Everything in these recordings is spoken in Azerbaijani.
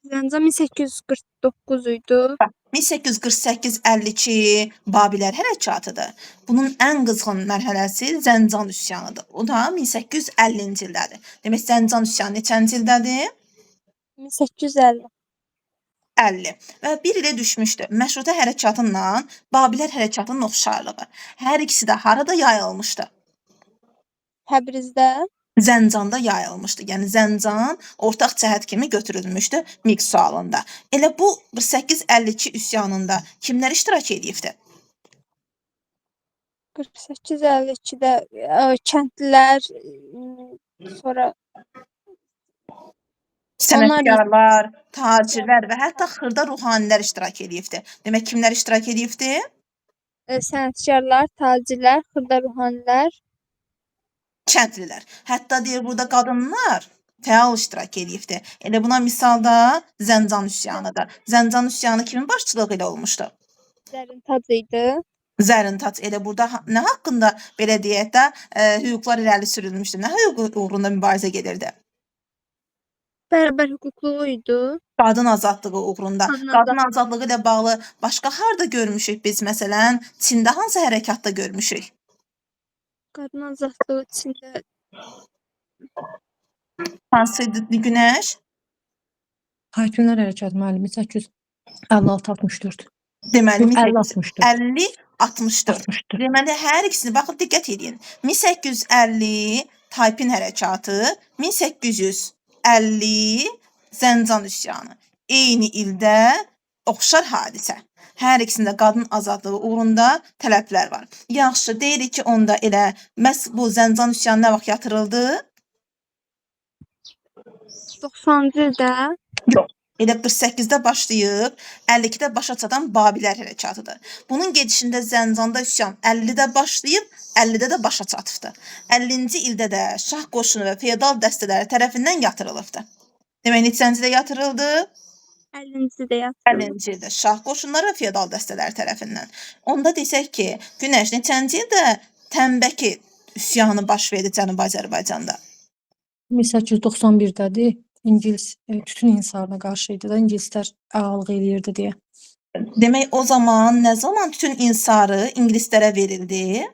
Zəncan 1849 idi. 1848-52 Babillər hərəkatıdır. Bunun ən qızğın mərhələsi Zəncan üsyanıdır. O da 1850-ci ildədir. Demək, Zəncan üsyanı neçənci ildədir? 1850. 50. Və bir ilə düşmüşdü. Məşrutə hərəkatınla Babillər hərəkatının oxşarlığı. Hər ikisi də harada yayılmışdı? Təbrizdə. Zəncanda yayılmışdı. Yəni Zəncan ortaq cəhət kimi götürülmüşdü miq sualında. Elə bu 48-52 üsyanında kimlər iştirak edibdi? 48-52-də kəndlilər, sonra sənətkarlar, tacirlər və hətta xırda ruhanilər iştirak edibdi. Demək, kimlər iştirak edibdi? sənətkarlar, tacirlər, xırda ruhanilər, Kəndlilər. Hətta deyir burada qadınlar fəal iştirak edibdi. Elə buna misal da Zəncan üsyanıdır. Zəncan üsyanı kimin başçılığı ilə olmuşdu? Zərintac idi. Zərintac. Elə burada nə haqqında belə deyək də hüquqlar irəli sürülmüşdü? Nə hüquq uğrunda mübarizə gedirdi? Bərabər hüquqlu idi. Qadın azadlığı uğrunda. Qadın azadlığı ilə bağlı başqa harda görmüşük biz? Məsələn, Çində hansı hərəkatda görmüşük? Qadın azadlığı içində Hansıydı Günəş? Hakimlər hərəkatı müəllimi 856-64. Deməli, 50-64. 50-64. Deməli, hər ikisini baxıb diqqət edin. 1850 Taypin hərəkatı, 1850 Zəncan üsyanı. Eyni ildə oxşar hadisə. Hər ikisində qadın azadlığı uğrunda tələblər var. Yaxşı, deyirik ki, onda elə məhz bu Zəncan üsyanı nə vaxt yatırıldı? 90-cı ildə. Yox. Elə 48-də başlayıb 52-də başa çatan Babillər hərəkatıdır. Bunun gedişində Zəncanda üsyan 50-də başlayıb 50-də də başa çatıbdı. 50-ci ildə də şah qoşunu və feodal dəstələri tərəfindən yatırılıbdı. Demək, neçənci ildə yatırıldı? 50-ci ildə yatırıldı. 50-ci ildə şah qoşunları və feodal dəstələri tərəfindən. Onda desək ki, Günəş neçənci ildə Tənbəki üsyanı baş verdi Cənubi Azərbaycanda? 1891-dədir. İngilis tütün inhisarına qarşı idi da, ingilislər ağalıq eləyirdi deyə. Demək, o zaman nə zaman tütün inhisarı ingilislərə verildi?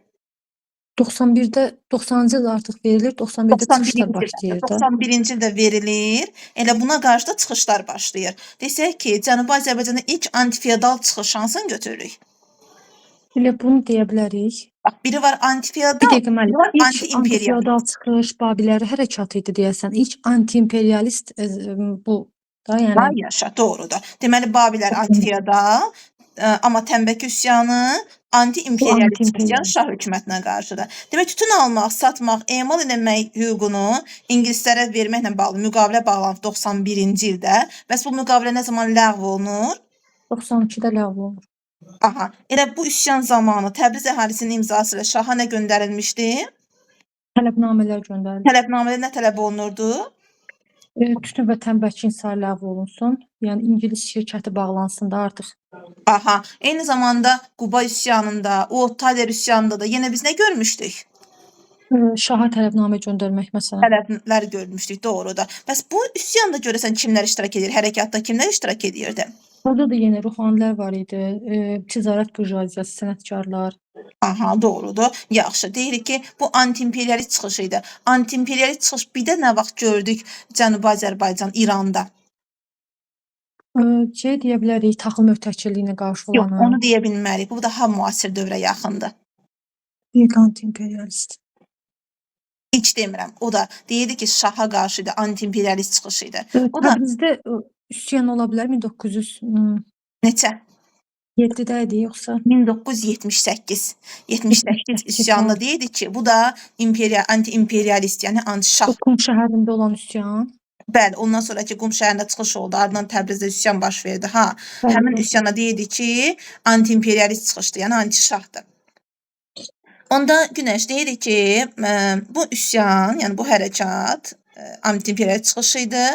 91-də, 90-cı il artıq verilir, 91-də çıxışlar başlayır da. 91-ci ildə verilir, elə buna qarşı da çıxışlar başlayır. Desək ki, Cənubi Azərbaycanda ilk antifeodal çıxış hansını götürürük? Elə bunu deyə bilərik. Bax, biri var antifeodal, Bir dəqiqə müəllim, biri var ilk anti-imperial. antifeodal çıxış Babilləri hərəkatı idi deyəsən. İlk anti-imperialist bu da, yəni. Ay yaşa, doğrudur. Deməli, Babillər antifeodal, amma Tənbəki üsyanı anti-imperialist üsyan şah hökumətinə qarşıdır. Demək, tütün almaq, satmaq, emal eləmək hüququnu ingilislərə verməklə bağlı müqavilə bağlanıb 91-ci ildə. Bəs bu müqavilə nə zaman ləğv olunur? 92-də ləğv olunur. Aha, elə bu üsyan zamanı Təbriz əhalisinin imzası ilə şaha nə göndərilmişdi? Tələbnamələr göndərilir. Tələbnamədə nə tələb olunurdu? Tütün və tənbəki inhisarı ləğv olunsun. Yəni ingilis şirkəti bağlansın da artıq. Aha, eyni zamanda Quba üsyanında, Uotaler üsyanında da yenə biz nə görmüşdük? Şaha tələbnamə göndərmək məsələn. Tələblər görmüşdük, doğrudur. Bəs bu üsyanda görəsən kimlər iştirak edir? Hərəkatda kimlər iştirak edirdi? Orada da yenə ruhanilər var idi, ticarət burjuaziyası, sənətkarlar. Aha, doğrudur. Yaxşı, deyirik ki, bu anti-imperialist çıxış idi. Anti-imperialist çıxış bir də nə vaxt gördük Cənubi Azərbaycan, İranda? Deyə bilərik, taxıl möhtəkirliyinə qarşı Yox, olanı. onu deyə bilmərik. Bu daha müasir dövrə yaxındır. İlk anti-imperialist. Hiç demirəm. O da deyirdi ki, şaha qarşı idi, anti-imperialist çıxış idi. O da Təbrizdə üsyan ola bilər 1900 neçə? 7-də idi yoxsa? 1978. 78 üsyanında deyirdi ki, bu da anti-imperialist, yəni anti-şah. Qum şəhərində olan üsyan. Bəli, ondan sonraki Qum şəhərində çıxış oldu, ardından Təbrizdə üsyan baş verdi. Ha, həmin üsyana deyirdi ki, anti-imperialist çıxışdır, yəni anti-şahdır. Onda Günəş deyirdi ki, bu üsyan, yəni bu hərəkat anti-imperialist çıxışı idi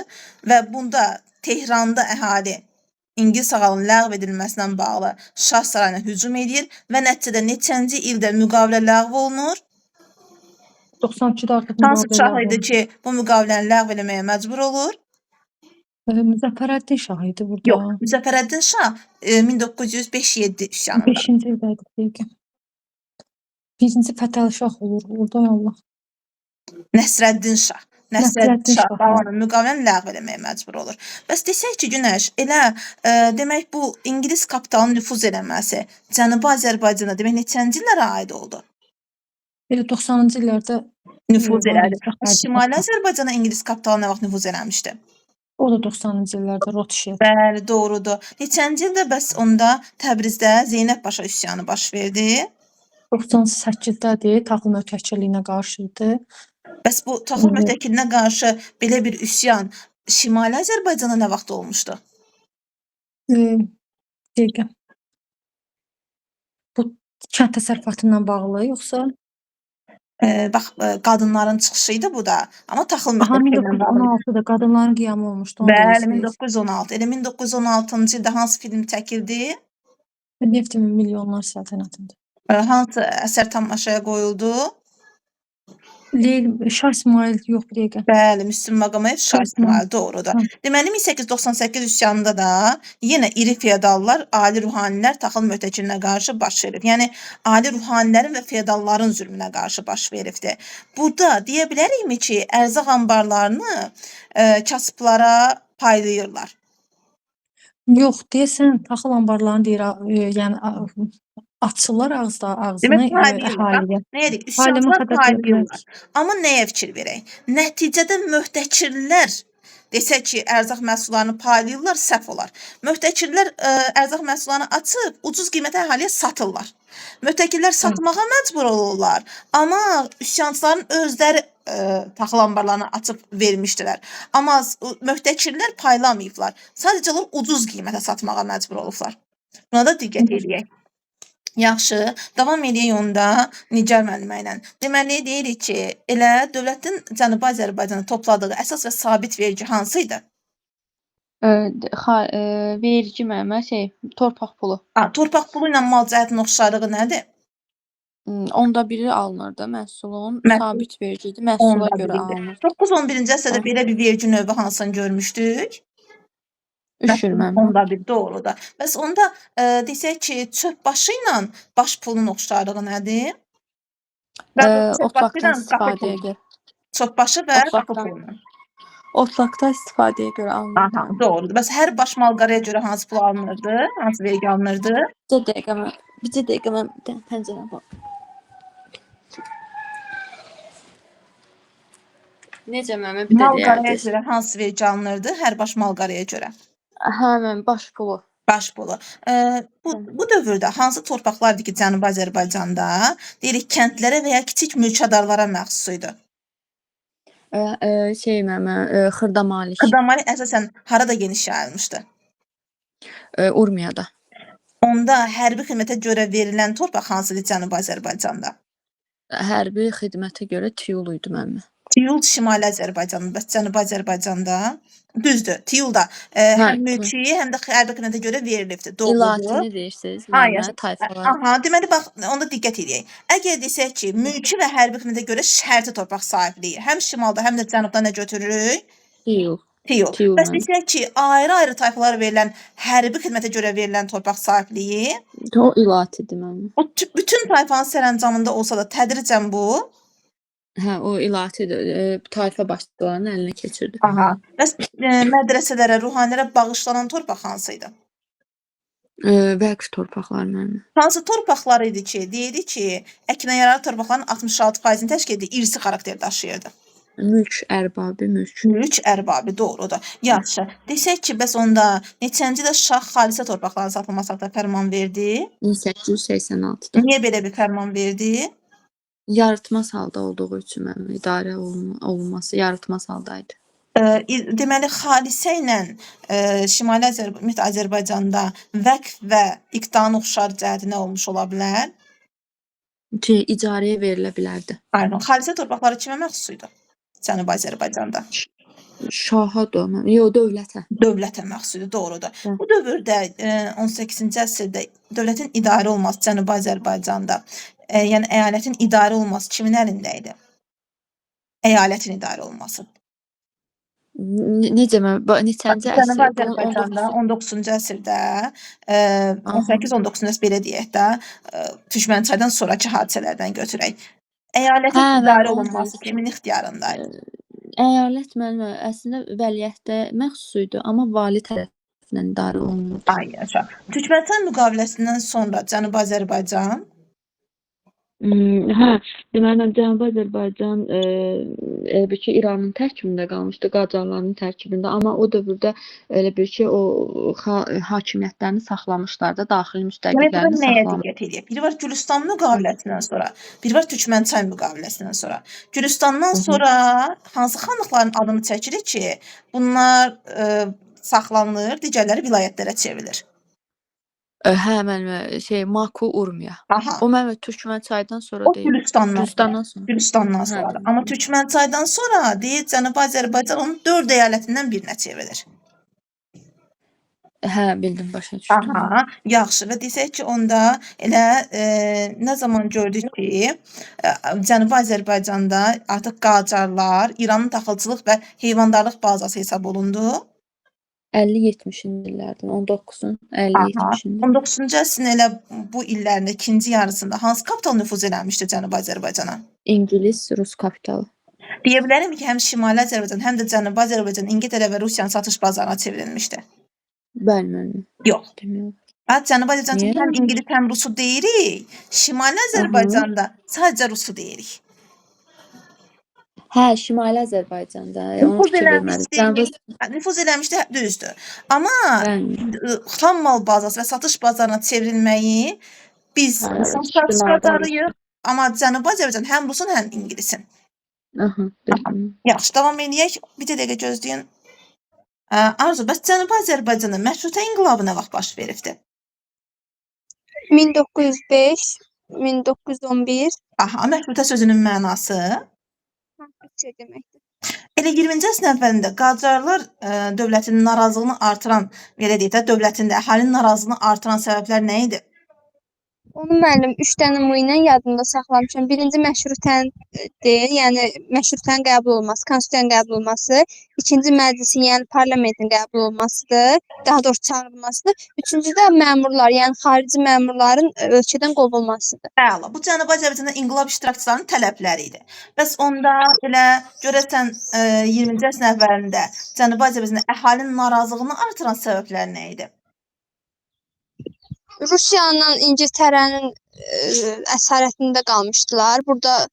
və bunda Tehranda əhali İngilis ağalının ləğv edilməsinə bağlı Şah sarayına hücum edir və nəticədə neçənci ildə müqavilə ləğv olunur? 92-də artıq Hansı şah idi ki, bu müqaviləni ləğv eləməyə məcbur olur? Müzəffərəddin şah idi burada. Yox, Müzəffərəddin şah 1905-7 üsyanında. 5-ci ildəydi dəqiqə. Birinci Fətəli şah olur burada Allah. Nəsrəddin şah. Nəsrəddin şah qalanın müqaviləni ləğv eləməyə məcbur olur. Bəs desək ki, Günəş, elə demək bu İngilis kapitalının nüfuz eləməsi Cənubi Azərbaycana demək neçənci illərə aid oldu? Elə 90-cı illərdə Nüfuz elədi. elədi. Şimali Azərbaycana İngilis kapitalı nə vaxt nüfuz eləmişdi? O da 90-cı illərdə Rothschild. Bəli, doğrudur. Neçənci ildə bəs onda Təbrizdə Zeynəb Paşa üsyanı baş verdi? 98-dədir, taxıl möhtəkirliyinə qarşı idi. Bəs bu taxıl möhtəkirinə qarşı belə bir üsyan Şimali Azərbaycana nə vaxt olmuşdu? Dəqiqə. Bu kənd təsərrüfatından bağlı yoxsa? Bax, qadınların çıxışı idi bu da. Amma taxıl Aha, möhtəkirinə bağlı. 1916-da qadınların qiyamı olmuşdu. Bəli, 1916. Elə 1916-cı ildə hansı film çəkildi? Neft milyonlar səltənətində. Hansı əsər tamaşaya qoyuldu? Şah İsmail yox bir dəqiqə. Bəli, Müslüm Maqomayev, Şah İsmail, doğrudur. Deməli 1898 üsyanında da yenə iri feodallar, ali ruhanilər taxıl möhtəkirinə qarşı baş verib. Yəni ali ruhanilərin və feodalların zülmünə qarşı baş veribdi. Burada deyə bilərikmi ki, ərzaq anbarlarını kasıblara paylayırlar? Yox, deyəsən taxıl anbarlarını deyir, yəni açırlar ağzını Demək paylayırlar. əhaliyə. Nə edik? Üsyançılar paylayırlar. Amma nəyə fikir verək? Nəticədə möhtəkirlər desək ki, ərzaq məhsullarını paylayırlar, səhv olar. Möhtəkirlər ərzaq məhsullarını açıb ucuz qiymətə əhaliyə satırlar. Möhtəkirlər satmağa məcbur olurlar. Amma üsyançıların özləri taxıl anbarlarını açıb vermişdilər. Amma möhtəkirlər paylamayıblar. Sadəcə onlar ucuz qiymətə satmağa məcbur olublar. Buna da diqqət edək. Yaxşı, davam edək onda Nigar müəllimə ilə. Deməli deyirik ki, elə dövlətin Cənubi Azərbaycana topladığı əsas və sabit vergi hansı idi? Vergi müəllimə torpaq pulu. Torpaq pulu ilə mal cəhətinin oxşarlığı nədir? Onda biri alınırdı məhsulun, sabit vergi idi, məhsula görə alınırdı. 9-11-ci əsrdə belə bir vergi növü hansını görmüşdük? Üşür mənim. Onda bir doğrudur. Bəs onda desək ki, çöp başı ilə baş pulun oxşarlığı nədir? Otlaqdan istifadəyə görə. Çöp başı və qapı pulunun. Otlaqda istifadəyə görə alınırdı. Aha, doğrudur. Bəs hər baş malqaraya görə hansı pul alınırdı? Hansı vergi alınırdı? Bir dəqiqə mən pəncərəyə bax. Necə məmə bir də Malqaraya görə hansı vergi alınırdı? Hər baş malqaraya görə. Həmən baş pulu. Baş pulu. Bu dövrdə hansı torpaqlardır ki, Cənubi Azərbaycanda deyirik kəndlərə və ya kiçik mülkədarlara məxsus idi? Məmə Xırdamalik. Xırdamalik əsasən harada geniş yayılmışdı? Urmiyada. Onda hərbi xidmətə görə verilən torpaq hansıdır Cənubi Azərbaycanda? Hərbi xidmətə görə Tiyul idi məmə. Tiyul Şimali Azərbaycanda, bəs Cənubi Azərbaycanda düzdür. Tiyulda həm mülki, həm də hərbi xidmətə görə verilibdir. Doğrudur. İlatini deyirsiniz, məmə tayfalar. Aha, deməli bax, onda diqqət edək. Əgər desək ki, mülki və hərbi xidmətə görə şərti torpaq sahibliyi həm şimalda, həm də cənubda nə götürürük? Tiyul. Bəs desək ki, ayrı-ayrı tayfalara verilən hərbi xidmətə görə verilən torpaq sahibliyi? O ilatidir məmə. O bütün tayfanın sərəncamında olsa da tədricən bu? Hə, o ilatidir. Tayfa başçılarının əlinə keçirdi. Aha. Bəs mədrəsələrə, ruhanilərə bağışlanan torpaq hansı idi? Vəqf torpaqları məmə. Hansı torpaqlar idi ki, deyirik ki, əkinə yararlı torpaqların 66%-ni təşkil edir, irsi xarakter daşıyırdı? Mülk ərbabı, mülk. Mülk ərbabı, doğrudur. Yaxşı. Desək ki, bəs onda neçənci də Şah xalisə torpaqların satılması haqqında fərman verdi? 1886-da. Niyə belə bir fərman verdi? Yaratmaz halda olduğu üçün məmə idarə olunması yaratmaz haldaydı. Deməli, xalisə ilə Şimali Azərbaycanda vəqf və iqtanın oxşar cəhəti nə olmuş ola bilər? Ki, icarəyə verilə bilərdi. Aynen. Xalisə torpaqları kimə məxsus idi? Cənubi Azərbaycanda. Şaha da, yox, dövlətə. Dövlətə məxsus idi, doğrudur. Bu dövrdə 18-ci əsrdə dövlətin idarə olması Cənubi Azərbaycanda, yəni əyalətin idarə olması kimin əlində idi? Əyalətin idarə olması. Necə neçənci Cənubi əsr? Bunun Azərbaycanda 19 19-cu əsrdə, Aha. 18-19-cu əsr belə deyək də, Türkmənçaydan sonrakı hadisələrdən götürək. Əyalətin Hə, idarə mən onu olunması deyəcəkdim. kimin ixtiyarındaydı? Əyalət müəllimə əslində vəliəhtə məxsus idi, amma vali tərəfindən idarə olunurdu. Ay yaşa. Türkmənçay müqaviləsindən sonra Cənubi Azərbaycan Hə, deməli Cənubi Azərbaycan elə bil ki, İranın tərkibində qalmışdı, Qacarların tərkibində, amma o dövrdə elə bil ki, o hakimiyyətlərini saxlamışlar da, daxili yəni burada müstəqillərini nəyə saxlamışlar. diqqət edək? Biri var Gülüstan müqaviləsindən sonra, biri var Türkmənçay müqaviləsindən sonra. Gülüstandan sonra hansı xanlıqların adını çəkirik ki, bunlar saxlanılır, digərləri vilayətlərə çevrilir. Hə, müəllimə, Maku Urmiya. Aha. O müəllimə Türkmənçaydan sonra O deyil. Gülüstandan sonra. Gülüstandan sonra. Gülüstandan Hə, sonra. Amma Türkmənçaydan sonra deyir Cənubi Azərbaycan onun 4 əyalətindən birinə çevrilir. hə, bildim, başa düşdüm. Aha, yaxşı və desək ki, onda elə nə zaman gördük ki, Cənubi Azərbaycanda artıq Qacarlar İranın taxılçılıq və heyvandarlıq bazası hesab olundu. 50-70-ci illərdən, 19-un 50-70-ində. 19-cu əsrin elə bu illərin ikinci yarısında hansı kapital nüfuz eləmişdi Cənubi Azərbaycana? İngilis, Rus kapitalı. Deyə bilərəm ki, həm Şimali Azərbaycan, həm də Cənubi Azərbaycan İngiltərə və Rusiyanın satış bazarına çevrilmişdi. Bəli, müəllimə. Yox. Bilmirəm. Cənubi Azərbaycan Niyə? həm İngilis, həm Rusu deyirik. Şimali Azərbaycanda sadəcə Rusu deyirik. Hə, Şimali Azərbaycanda. Onu Nüfuz fikir vermədim. eləmişdi, nüfuz eləmişdi, düzdür. Amma Bəli. xam mal bazası və satış bazarına çevrilməyi biz Hə, satış Şimali bazarıyıq. Amma Cənubi Azərbaycan həm Rusun, həm İngilisin. Aha, bildim. Yaxşı, davam edək. Bir dəqiqə gözləyin. Arzu, bəs Cənubi Azərbaycanda məşrutə inqilabı nə vaxt baş veribdi? 1905, 1911 Aha, məşrutə sözünün mənası şey deməkdir. elə 20-ci əsrin əvvəlində Qacarlar dövlətinin narazılığını artıran, belə deyək də, dövlətində əhalinin narazılığını artıran səbəblər nə idi? Onu müəllim 3 dənə ilə yadımda saxlamışam. Birinci məşrutədir, yəni məşrutənin qəbul olması, konstitusiyanın qəbul olması. İkinci məclisin, yəni parlamentin qəbul olmasıdır. Daha doğrusu çağırılmasıdır. Üçüncü də məmurlar, yəni xarici məmurların ölkədən qovulmasıdır. Əla. Bu Cənubi Azərbaycanda inqilab iştirakçılarının tələbləri idi. Bəs onda elə görəsən 20-ci əsrin əvvəlində Cənubi Azərbaycanda əhalinin narazılığını artıran səbəblər nə idi? Rusiyanın, İngiltərənin əsarətində qalmışdılar. Burada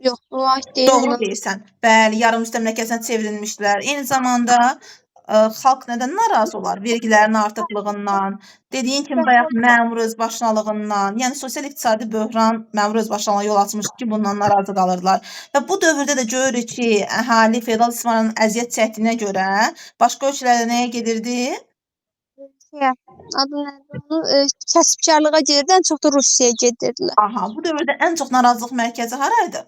yox, bu aid deyil. Doğru deyirsən. Bəli, yarım müstəmləkəsinə çevrilmişdilər. Eyni zamanda xalq nədən narazı olar? Vergilərin artıqlığından, dediyin kimi bayaq məmur özbaşınalığından, yəni sosial-iqtisadi böhran məmur özbaşınalığına yol açmışdı ki, bundan narazı qalırdılar. Və bu dövrdə də görürük ki, əhali feodal istismarın əziyyət çəkdiyinə görə başqa ölkələrə nəyə gedirdi? Adı nədir onun? Kəsbkarlığa gedirdi, ən çox da Rusiyaya gedirdilər. Aha, bu dövrdə ən çox narazılıq mərkəzi haraydı?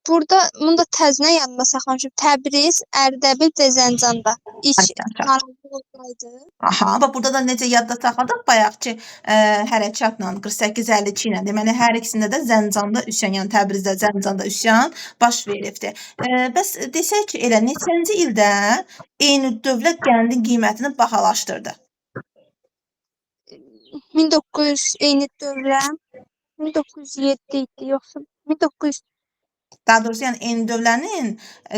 Burada bunu da təzminə yadımda saxlamışam. Təbriz, Ərdəbil və Zəncanda ilk narazılıq olsaydı. Aha, və burada da necə yadda saxladıq bayaq ki, hərəkatla 48-52 ilə, deməli hər ikisində də Zəncanda üsyan, yəni Təbrizdə, Zəncanda üsyan baş veribdi. Bəs desək ki, elə neçənci ildə eyni dövlət qəndin qiymətini bahalaşdırdı? 1900 eyni dövrə 1907 idi, yoxsa 1900 Daha doğrusu yəni eyni dövlənin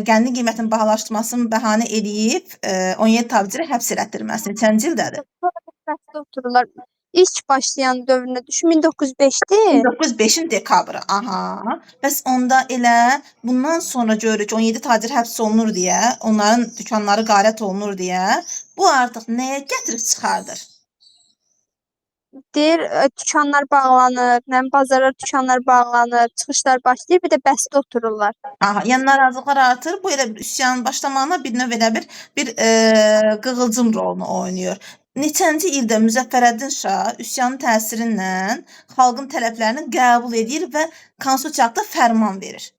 qəndin qiymətinin bahalaşdırmasını bəhanə edib 17 taciri həbs elətdirməsi neçənci ildədir? Bəsdə otururlar. İlk başlayan dövrünə düşün 1905-dir. 1905-in dekabrı. Aha. Bəs onda elə bundan sonra görürük 17 tacir həbs olunur deyə, onların dükanları qarət olunur deyə, bu artıq nəyə gətirib çıxardır? Deyir, dükanlar bağlanır, bazarlar, dükanlar bağlanır, çıxışlar başlayır, bir də bəsdə otururlar. Aha, yəni narazılıqlar artır. Bu elə bir üsyanın başlamağına bir növ elə bir qığılcım rolunu oynayır. Neçənci ildə Müzəffərəddin Şah üsyanın təsiri ilə xalqın tələblərini qəbul edir və konstitusiyada fərman verir.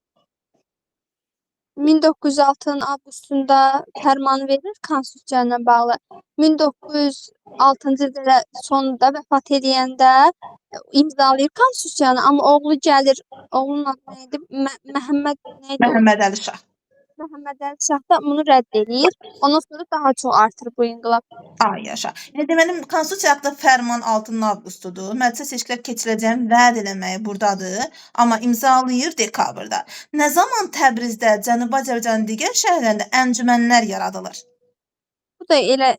1906-nın avqustunda fərman verir konstitusiya ilə bağlı. 1906-cı ildə sonunda vəfat edəndə imzalayır konstitusiyanı, amma oğlu gəlir, oğlunun adı nə idi? Məhəmməd nə idi? Məhəmməd Əli Şah. Məhəmməd Əli Şah da bunu rədd eləyir. Ondan sonra daha çox artır bu inqilab. Ay yaşa. Yəni deməli Konstitusiya haqqında fərman 6 avqustdur. Məclisə seçkilər keçiriləcəyini vəd eləməyi burdadır, amma imzalayır dekabrda. Nə zaman Təbrizdə, Cənubi Azərbaycanın digər şəhərlərində əncümənlər yaradılır? Bu da elə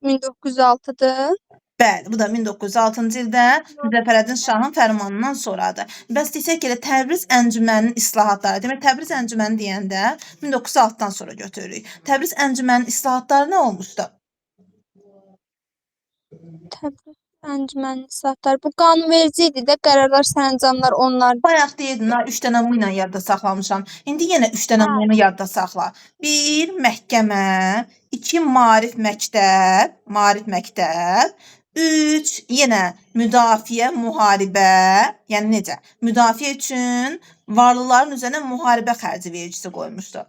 1906-dır. Bəli, bu da 1906-cı ildə Müzəffərəddin Şahın fərmanından sonradır. Bəs desək ki, elə Təbriz əncüməninin islahatları. Demək Təbriz əncüməni deyəndə 1906-dan sonra götürürük. Təbriz əncüməninin islahatları nə olmuşdu? Təbriz əncüməni islahatları. Bu qanunverici idi də, qərarlar, sərəncamlar onlar. Bayaq deyirdin, 3 dənə bu ilə yadda saxlamışam. İndi yenə 3 dənə bunu yadda saxla. 1 məhkəmə, 2 maarif məktəb, 3 yenə müdafiə, müharibə, yəni necə? Müdafiə üçün varlıların üzərinə müharibə xərci vergisi qoymuşdu.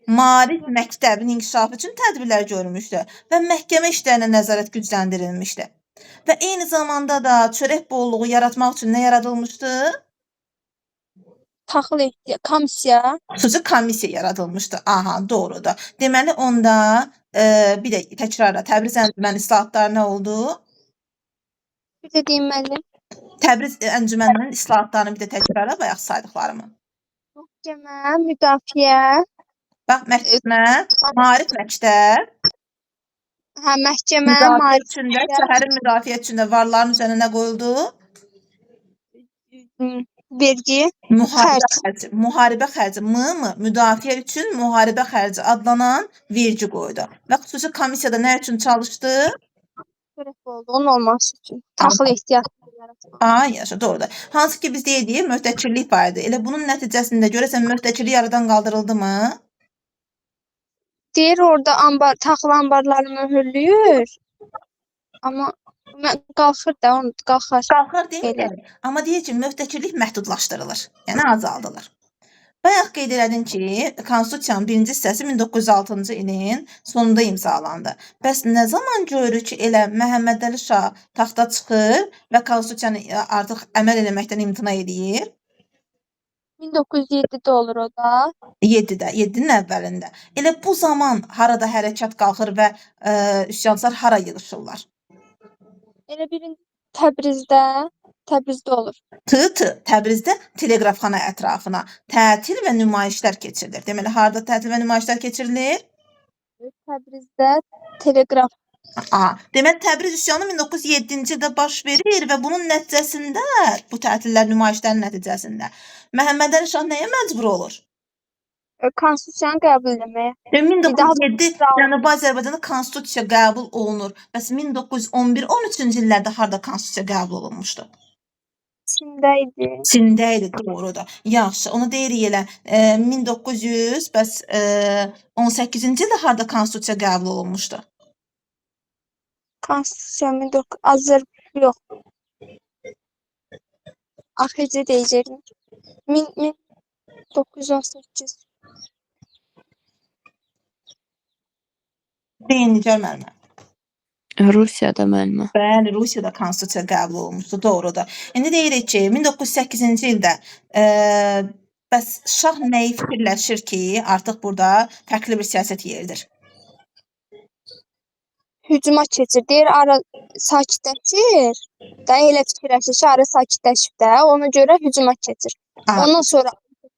Maarif məktəbin inkişafı üçün tədbirlər görmüşdü və məhkəmə işlərinə nəzarət gücləndirilmişdi. Və eyni zamanda da çörək bolluğu yaratmaq üçün nə yaradılmışdı? Taxıl etdi, komissiya. Xüsusi komissiya yaradılmışdı. Aha, doğrudur. Deməli onda bir də təkrarla Təbriz əncüməni islahatları nə oldu? Bir də deyim müəllim. Təbriz əncüməninin islahatlarını bir də təkrarla bayaq saydıqlarımı. Məhkəmə, müdafiə, Bax, məhkəmə, maarif məktəb, hə məhkəmə, müdafiə maarif üçün də, şəhərin müdafiə üçün də varların üzərinə nə qoyuldu? vergi, Müharibə xərc. xərci. Müharibə xərci. Müdafiə üçün müharibə xərci adlanan vergi qoydu. Və xüsusi komissiyada nə üçün çalışdı? Çörək bolluğunun olması üçün. Taxıl ehtiyatı yaratmaq. Ay, yaşa, doğrudur. Hansı ki biz deyirik, möhtəkirlik payıdır. Elə bunun nəticəsində görəsən möhtəkirlik aradan qaldırıldımı? Deyir orada taxıl anbarları möhürləyir. Amma qalxır da, onu qalxar. Qalxır deyil, amma deyir ki, möhtəkirlik məhdudlaşdırılır, yəni azaldılır. Bayaq qeyd elədin ki, Konstitusiyanın birinci hissəsi 1906-cı ilin sonunda imzalandı. Bəs nə zaman görürük ki, elə Məhəmməd Əli Şah taxta çıxır və Konstitusiyanı artıq əməl eləməkdən imtina edir? 1907-də olur o da. 7-nin əvvəlində. Elə bu zaman harada hərəkat qalxır və üsyançılar hara yığışırlar? Elə birinci Təbrizdə olur. Təbrizdə teleqrafxana ətrafına tətil və nümayişlər keçirilir. Deməli, harada tətil və nümayişlər keçirilir? Təbrizdə teleqraf. Deməli, Təbriz üsyanı 1907-ci ildə baş verir və bunun nəticəsində, bu tətillər, nümayişlərin nəticəsində Məhəmməd Əli Şah nəyə məcbur olur? Konstitusiyanı qəbul etməyə. 1907 Cənubi Azərbaycanda konstitusiya qəbul olunur. Bəs 1911-13-cü illərdə harda konstitusiya qəbul olunmuşdu? Çində idi. Çində idi, doğrudur. Yaxşı, onu deyirik elə 1900, bəs 18-ci ildə harda konstitusiya qəbul olunmuşdu? Konstitusiya yox. AXC deyəcəkdim. 1918. Deyin, Nigar müəllimə. Rusiyada müəllimə. Bəli, Rusiyada konstitusiya qəbul olunmuşdu, doğrudur. İndi deyirik ki, 1908-ci ildə bəs şah nəyi fikirləşir ki, artıq burada fərqli bir siyasət yeridir? Hücuma keçir. Deyir, ara sakitləşir. Da elə fikirləşir ki, ara sakitləşib də, ona görə hücuma keçir. Ondan sonra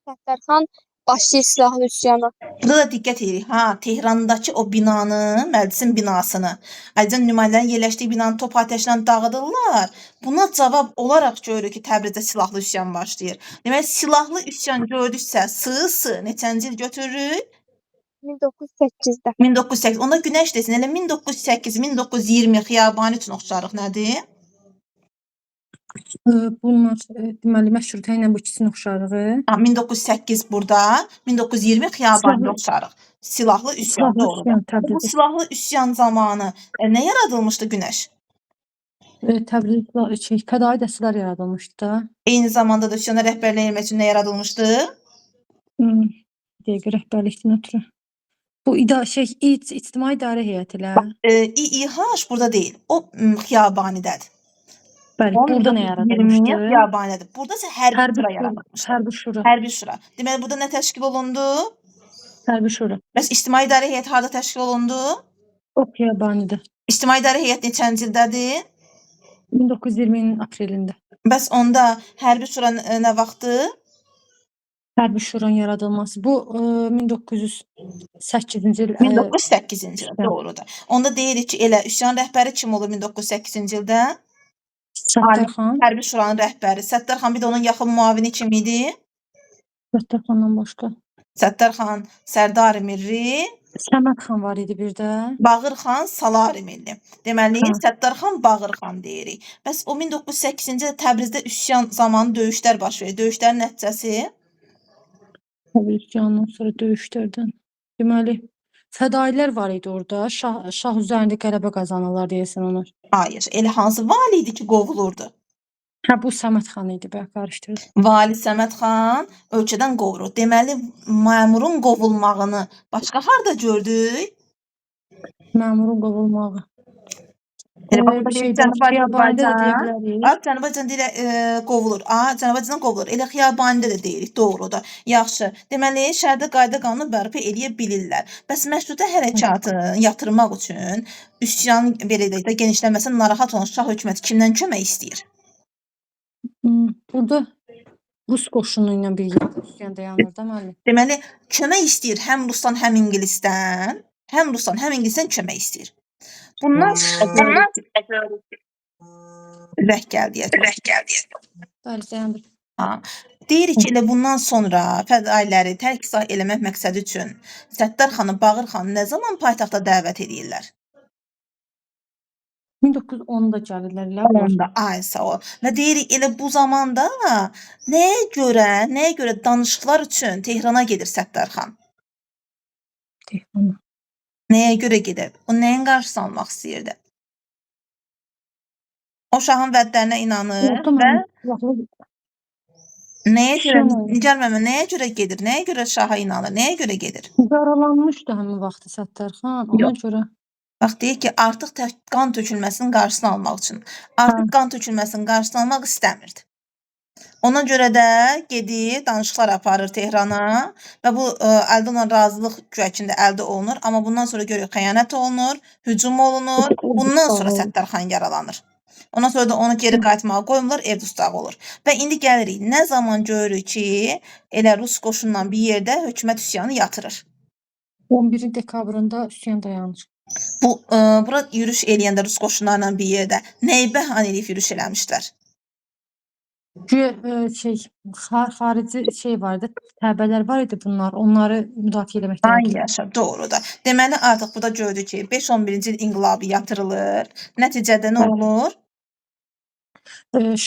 Səttarxan başlayır silahlı üsyana. Burada da diqqət edirik. Tehrandakı o binanı, məclisin binasını, Azərbaycan nümayəndələrin yerləşdiyi binanı top atəşlə dağıdırlar. Buna cavab olaraq görürük ki, Təbrizdə silahlı üsyan başlayır. Deməli, silahlı üsyan gördüksə, neçənci il götürürük? 1908-də. 1908. Onda günəş desin, elə 1908-1920 xiyabani üçün oxşarıq nədir? Bunlar deməli məşrutə ilə bu ikisinin oxşarlığı. 1908 burada, 1920 xiyabani oxşarıq. Silahlı üsyan, doğrudur. Bu silahlı üsyan zamanı nə yaradılmışdı günəş? Təbrizdə fədai dəstələr yaradılmışdı da. Eyni zamanda da üsyana rəhbərlik etmək üçün nə yaradılmışdı? Dəqiq rəhbərlikdən ötürü. Bu ictimai idarə heyəti ilə. İİH burada deyil. O xiyabanidədir. Bəli, burada nə yaradılmışdı? Xiyabanidədir. Burada isə hərbi şura yaradılmışdı. Hərbi şura. Hərbi şura. Deməli, burada nə təşkil olundu? Hərbi şura. Bəs İctimai İdarə Heyəti harda təşkil olundu? O Xiyabanidir. İctimai İdarə Heyəti neçənci ildədir? 1920-nin aprelində. Bəs onda hərbi şura nə vaxtı? Hərbi şuranın yaradılması. Bu 1908-ci il 1908-ci il, üsyan. doğrudur. Onda deyirik ki, elə üsyan rəhbəri kim olur 1908-ci ildə? Səttarxan. Hərbi şuranın rəhbəri Səttarxan, bir də onun yaxın müavini kim idi? Səttarxandan başqa. Səttarxan Sərdar Mirri, Səmədxan var idi bir də. Bağırxan Salari Milli. Deməli, Hə. Səttarxan Bağırxan deyirik. Bəs o 1908-ci ildə Təbrizdə üsyan zamanı döyüşlər baş verir. Döyüşlərin nəticəsi Hərbi üsyandan sonra döyüşlərdən. Deməli, fədailər var idi orada. Şah üzərində qələbə qazanırlar deyəsən onlar. hayır, elə hansı vali idi ki, qovulurdu? Hə, bu Səmədxan idi, bə qarışdırdım. Vali Səmədxan ölkədən qovulur. Deməli, məmurun qovulmağını başqa harda gördük? Məmurun qovulmağı. Elə bax, Bir deyir, şeydə Xiyabanidə də deyə bilərik. Cənubazcan deyir, qovulur. Cənubazcan qovulur. Elə Xiyabanidə də deyirik, doğrudur. Yaxşı. Deməli, şəhərdə qayda qanunu bərpa eləyə bilirlər. Bəs məşrutə hərəkatını yatırmaq üçün üsyan belə deyək də genişlənməsin narahat olan şah hökuməti kimdən kömək istəyir? Burada Rus qoşunu ilə birlikdə üsyan dayanır da müəllim. Deməli, kömək istəyir həm Rusdan, həm İngilisdən. Həm Rusdan, həm İngilisdən kömək istəyir. Bundan rəh gəldi. Bəli, dayandır. Deyirik ki, elə bundan sonra fədailləri tərk eləmək məqsədi üçün Səttarxanı, Bağırxanı nə zaman paytaxta dəvət edirlər? 1910-da gəlirlər ləbor. Onda ay sağ ol. Və deyirik elə bu zamanda nəyə görə danışıqlar üçün Tehrana gedir Səttarxan? Tehrana. Nəyə görə gedir? O nəyin qarşısını almaq istəyirdi? O şahın vədlərinə inanır və nəyə görə gəlməmə, nəyə görə gedir? Nəyə görə şaha inanır? Nəyə görə gedir? Yaralanmışdı həmin vaxtı Səttarxan. Ona görə. Bax deyir ki, artıq qan tökülməsinin qarşısını almaq üçün. Artıq qan tökülməsinin qarşısını almaq istəmirdi. Ona görə də gedir, danışıqlar aparır Tehrana və bu əldə olunan razılıq güya əldə olunur, amma bundan sonra görürük xəyanət olunur, hücum olunur, bundan sonra Səttarxan yaralanır. Ondan sonra da onu geri qayıtmağa qoymurlar, ev dustaq olur. Və indi gəlirik, nə zaman görürük ki, elə Rus qoşunla bir yerdə hökumət üsyanı yatırır. 11 dekabrında üsyan dayanır. Bura yürüş eləyəndə Rus qoşunlarla bir yerdə nəyi bəhanə edib yürüş eləmişlər? Xarici vardı, təbələr var idi bunlar, onları müdafiə eləməkdən. Ay yaşa, doğrudur. Deməli, artıq burada gördük ki, 5-11-ci il inqilabı yatırılır. Nəticədə nə olur?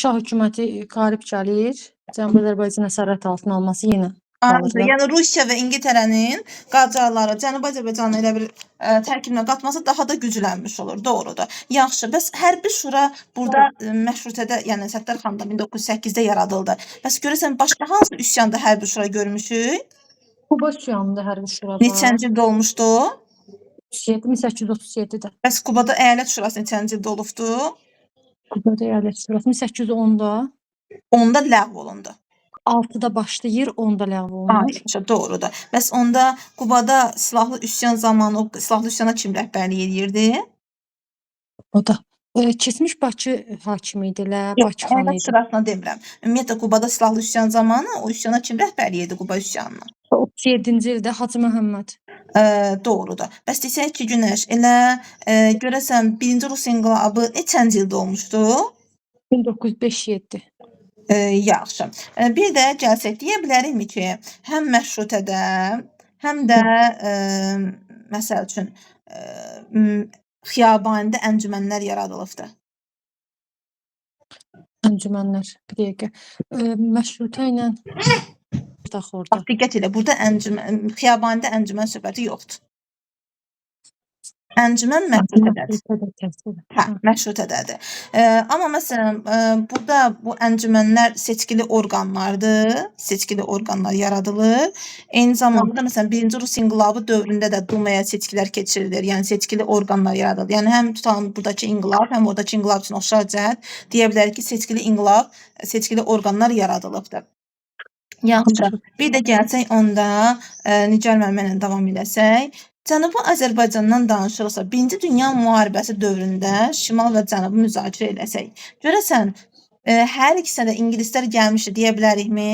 Şah hökuməti qalib gəlir, Cənubi Azərbaycan əsarət altına alması yenə qalır. Yəni Rusiya və İngiltərənin qacarları Cənubi Azərbaycanı elə bir tərkibinə qatması daha da güclənmiş olur. Doğrudur. Yaxşı, bəs hərbi şura burada məşrutədə, yəni Səttarxanda 1908-də yaradıldı. Bəs görürsən başqa hansı üsyanda hərbi şura görmüşük? Quba üsyanında hərbi şura var. Neçənci ildə olmuşdu? 1837-də. Bəs Qubada əyalət şurası neçənci ildə olubdu? Qubada əyalət şurası 1810-da. 10-da ləğv olundu. 6-da başlayır, 10-da ləğv olunur. Ay, doğrudur. Bəs onda Qubada silahlı üsyan zamanı o silahlı üsyana kim rəhbərlik edirdi? O da keçmiş Bakı hakimi idi, Bakı xanı Əyalət idi. sırasına demirəm. Ümumiyyətlə Qubada silahlı üsyan zamanı o üsyana kim rəhbərlik edirdi Quba üsyanına? 37-ci ildə Hacı Məhəmməd. Doğrudur. Bəs desək ki, Günəş, elə görəsən 1-ci Rus inqilabı neçənci ildə olmuşdu? 1957. Yaxşı. Bir də gəlsək deyə bilərikmi ki, həm məşrutədə, həm də məsəl üçün Xiyabanidə əncümənlər yaradılıbdı. Əncümənlər, bir dəqiqə. Məşrutə ilə orada. Diqqət elə, burada Xiyabanidə əncümən söhbəti yoxdur. Əncümən məşrutədədir. Hə, məşrutədədir. Amma məsələn, burada bu əncümənlər seçkili orqanlardır. Seçkili orqanlar yaradılır. Eyni zamanda məsələn 1-ci Rus inqilabı dövründə də Dumaya seçkilər keçirilir. Yəni seçkili orqanlar yaradılır. Yəni həm tutalım buradakı inqilab, həm oradakı inqilab üçün oxşar cəhət deyə bilərik ki, seçkili inqilab, seçkili orqanlar yaradılıbdır. Yaxşı. Bir də gəlsək onda Nigar müəllimə davam edəsək. Cənubi Azərbaycandan danışırıqsa, Birinci Dünya müharibəsi dövründə Şimal və Cənubu müzakirə edəsək. Görəsən hər ikisinə də ingilislər gəlmişdi deyə bilərikmi?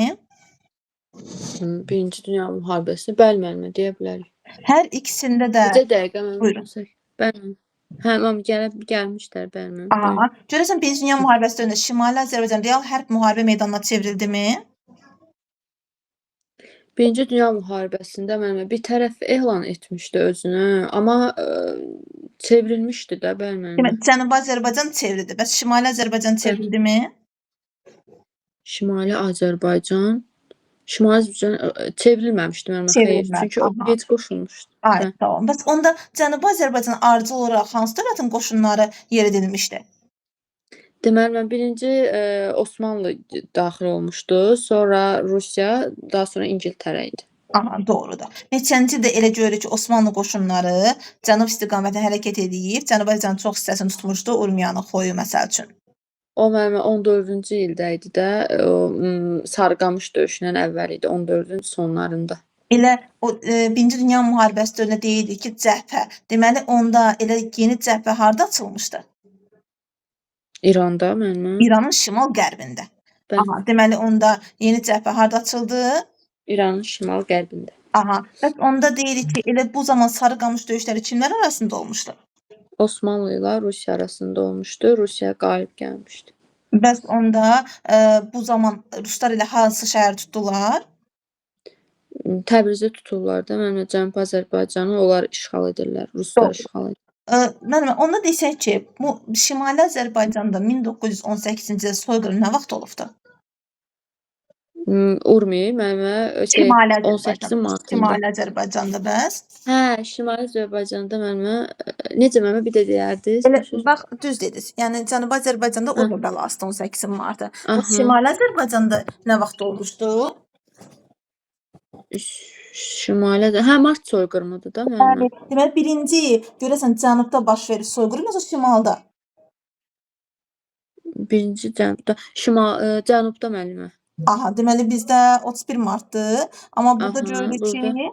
Birinci Dünya müharibəsində bəli müəllimə deyə bilərik. Hər ikisində də Bizə dəqiqə mən Buyurun. desək. Bəli. Hə, amma gəlmişlər bəli müəllimə. Aha. Görəsən Birinci Dünya müharibəsi dövründə Şimali Azərbaycan real hərb müharibə meydanına çevrildimi? Birinci Dünya müharibəsində müəllimə bir tərəf elan etmişdi özünü, amma çevrilmişdi də bəli müəllimə. Demək, Cənubi Azərbaycan çevrildi. Bəs Şimali Azərbaycan çevrildimi? Şimali Azərbaycan çevrilməmişdi müəllimə. Xeyr, Çevrilmədi, çünki o aha. gec qoşulmuşdu. Ay, tamam. Bəs onda Cənubi Azərbaycan ardıcıl olaraq hansı dövlətin qoşunları yeridilmişdi? Deməli mən birinci Osmanlı daxil olmuşdu, sonra Rusiya, daha sonra İngiltərə idi. Aha, doğrudur. Neçənci ildə elə görürük ki, Osmanlı qoşunları cənub istiqamətində hərəkət edib, Cənubi Azərbaycanın çox hissəsini tutmuşdu, Urmiyanı, Xoyu məsəl üçün. O müəllimə 14-cü ildə idi də, o Sarıqamış döyüşündən əvvəl idi, 14-cü sonlarında. Elə o Birinci Dünya müharibəsi dövründə deyildik ki, cəbhə. Deməli onda elə yeni cəbhə harda açılmışdı? İranda müəllimə. İranın şimal-qərbində. Bəli. Aha, deməli onda yeni cəbhə harda açıldı? İranın şimal-qərbində. Aha. Bəs onda deyirik ki, elə bu zaman Sarıqamış döyüşləri kimlər arasında olmuşdu? Osmanlı ilə Rusiya arasında olmuşdu. Rusiya qalib gəlmişdi. Bəs onda bu zaman ruslar ilə hansı şəhər tutdular? Təbrizi tuturlar da, müəllimə Cənubi Azərbaycanı onlar işğal edirlər, ruslar Doğru. işğal edir. Müəllimə, onda desək ki, bu Şimali Azərbaycanda 1918-ci ildə soyqırım nə vaxt olubdu? Urmi müəllimə Şimali 18 Azərbaycan. martında. Şimali Azərbaycanda bəs? Hə, Şimali Azərbaycanda müəllimə necə müəllimə bir də deyərdiniz? Elə bax düz dediniz. Yəni Cənubi Azərbaycanda Urmi bəlası 18 martı. Aha. Şimali Azərbaycanda nə vaxt olmuşdu? Şimali hə, mart soyqırımıdır da müəllimə. Deməli birinci görəsən cənubda baş verir soyqırım yoxsa şimalda? Birinci cənubda, cənubda müəllimə. Aha, deməli bizdə 31 martdır, amma burada Aha, görürük ki, burada.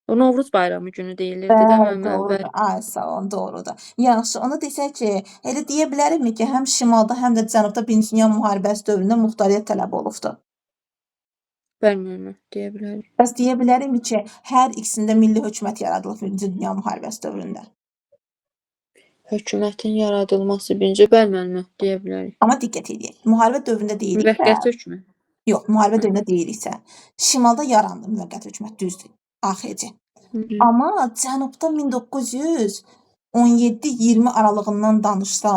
O Novruz bayramı günü deyilirdi də müəllimə. doğrudur. Ay sağ olun, doğrudur. Yaxşı, ona desək ki, elə deyə bilərikmi ki, həm şimalda, həm də cənubda Birinci Dünya müharibəsi dövründə muxtariyyət tələb olubdu? Bəli müəllimə, deyə bilərik. Bəs deyə bilərikmi ki, hər ikisində milli hökumət yaradılıb Birinci Dünya müharibəsi dövründə? Hökumətin yaradılması birinci bəli müəllimə, deyə bilərik. Amma diqqət edək. Müharibə dövründə deyiriksə, Müvəqqəti hökumət. yox, müharibə dövründə deyiriksə, şimalda yarandı müvəqqəti hökumət, düzdür, AXC. Amma cənubda 1917-20 aralığından danışsa,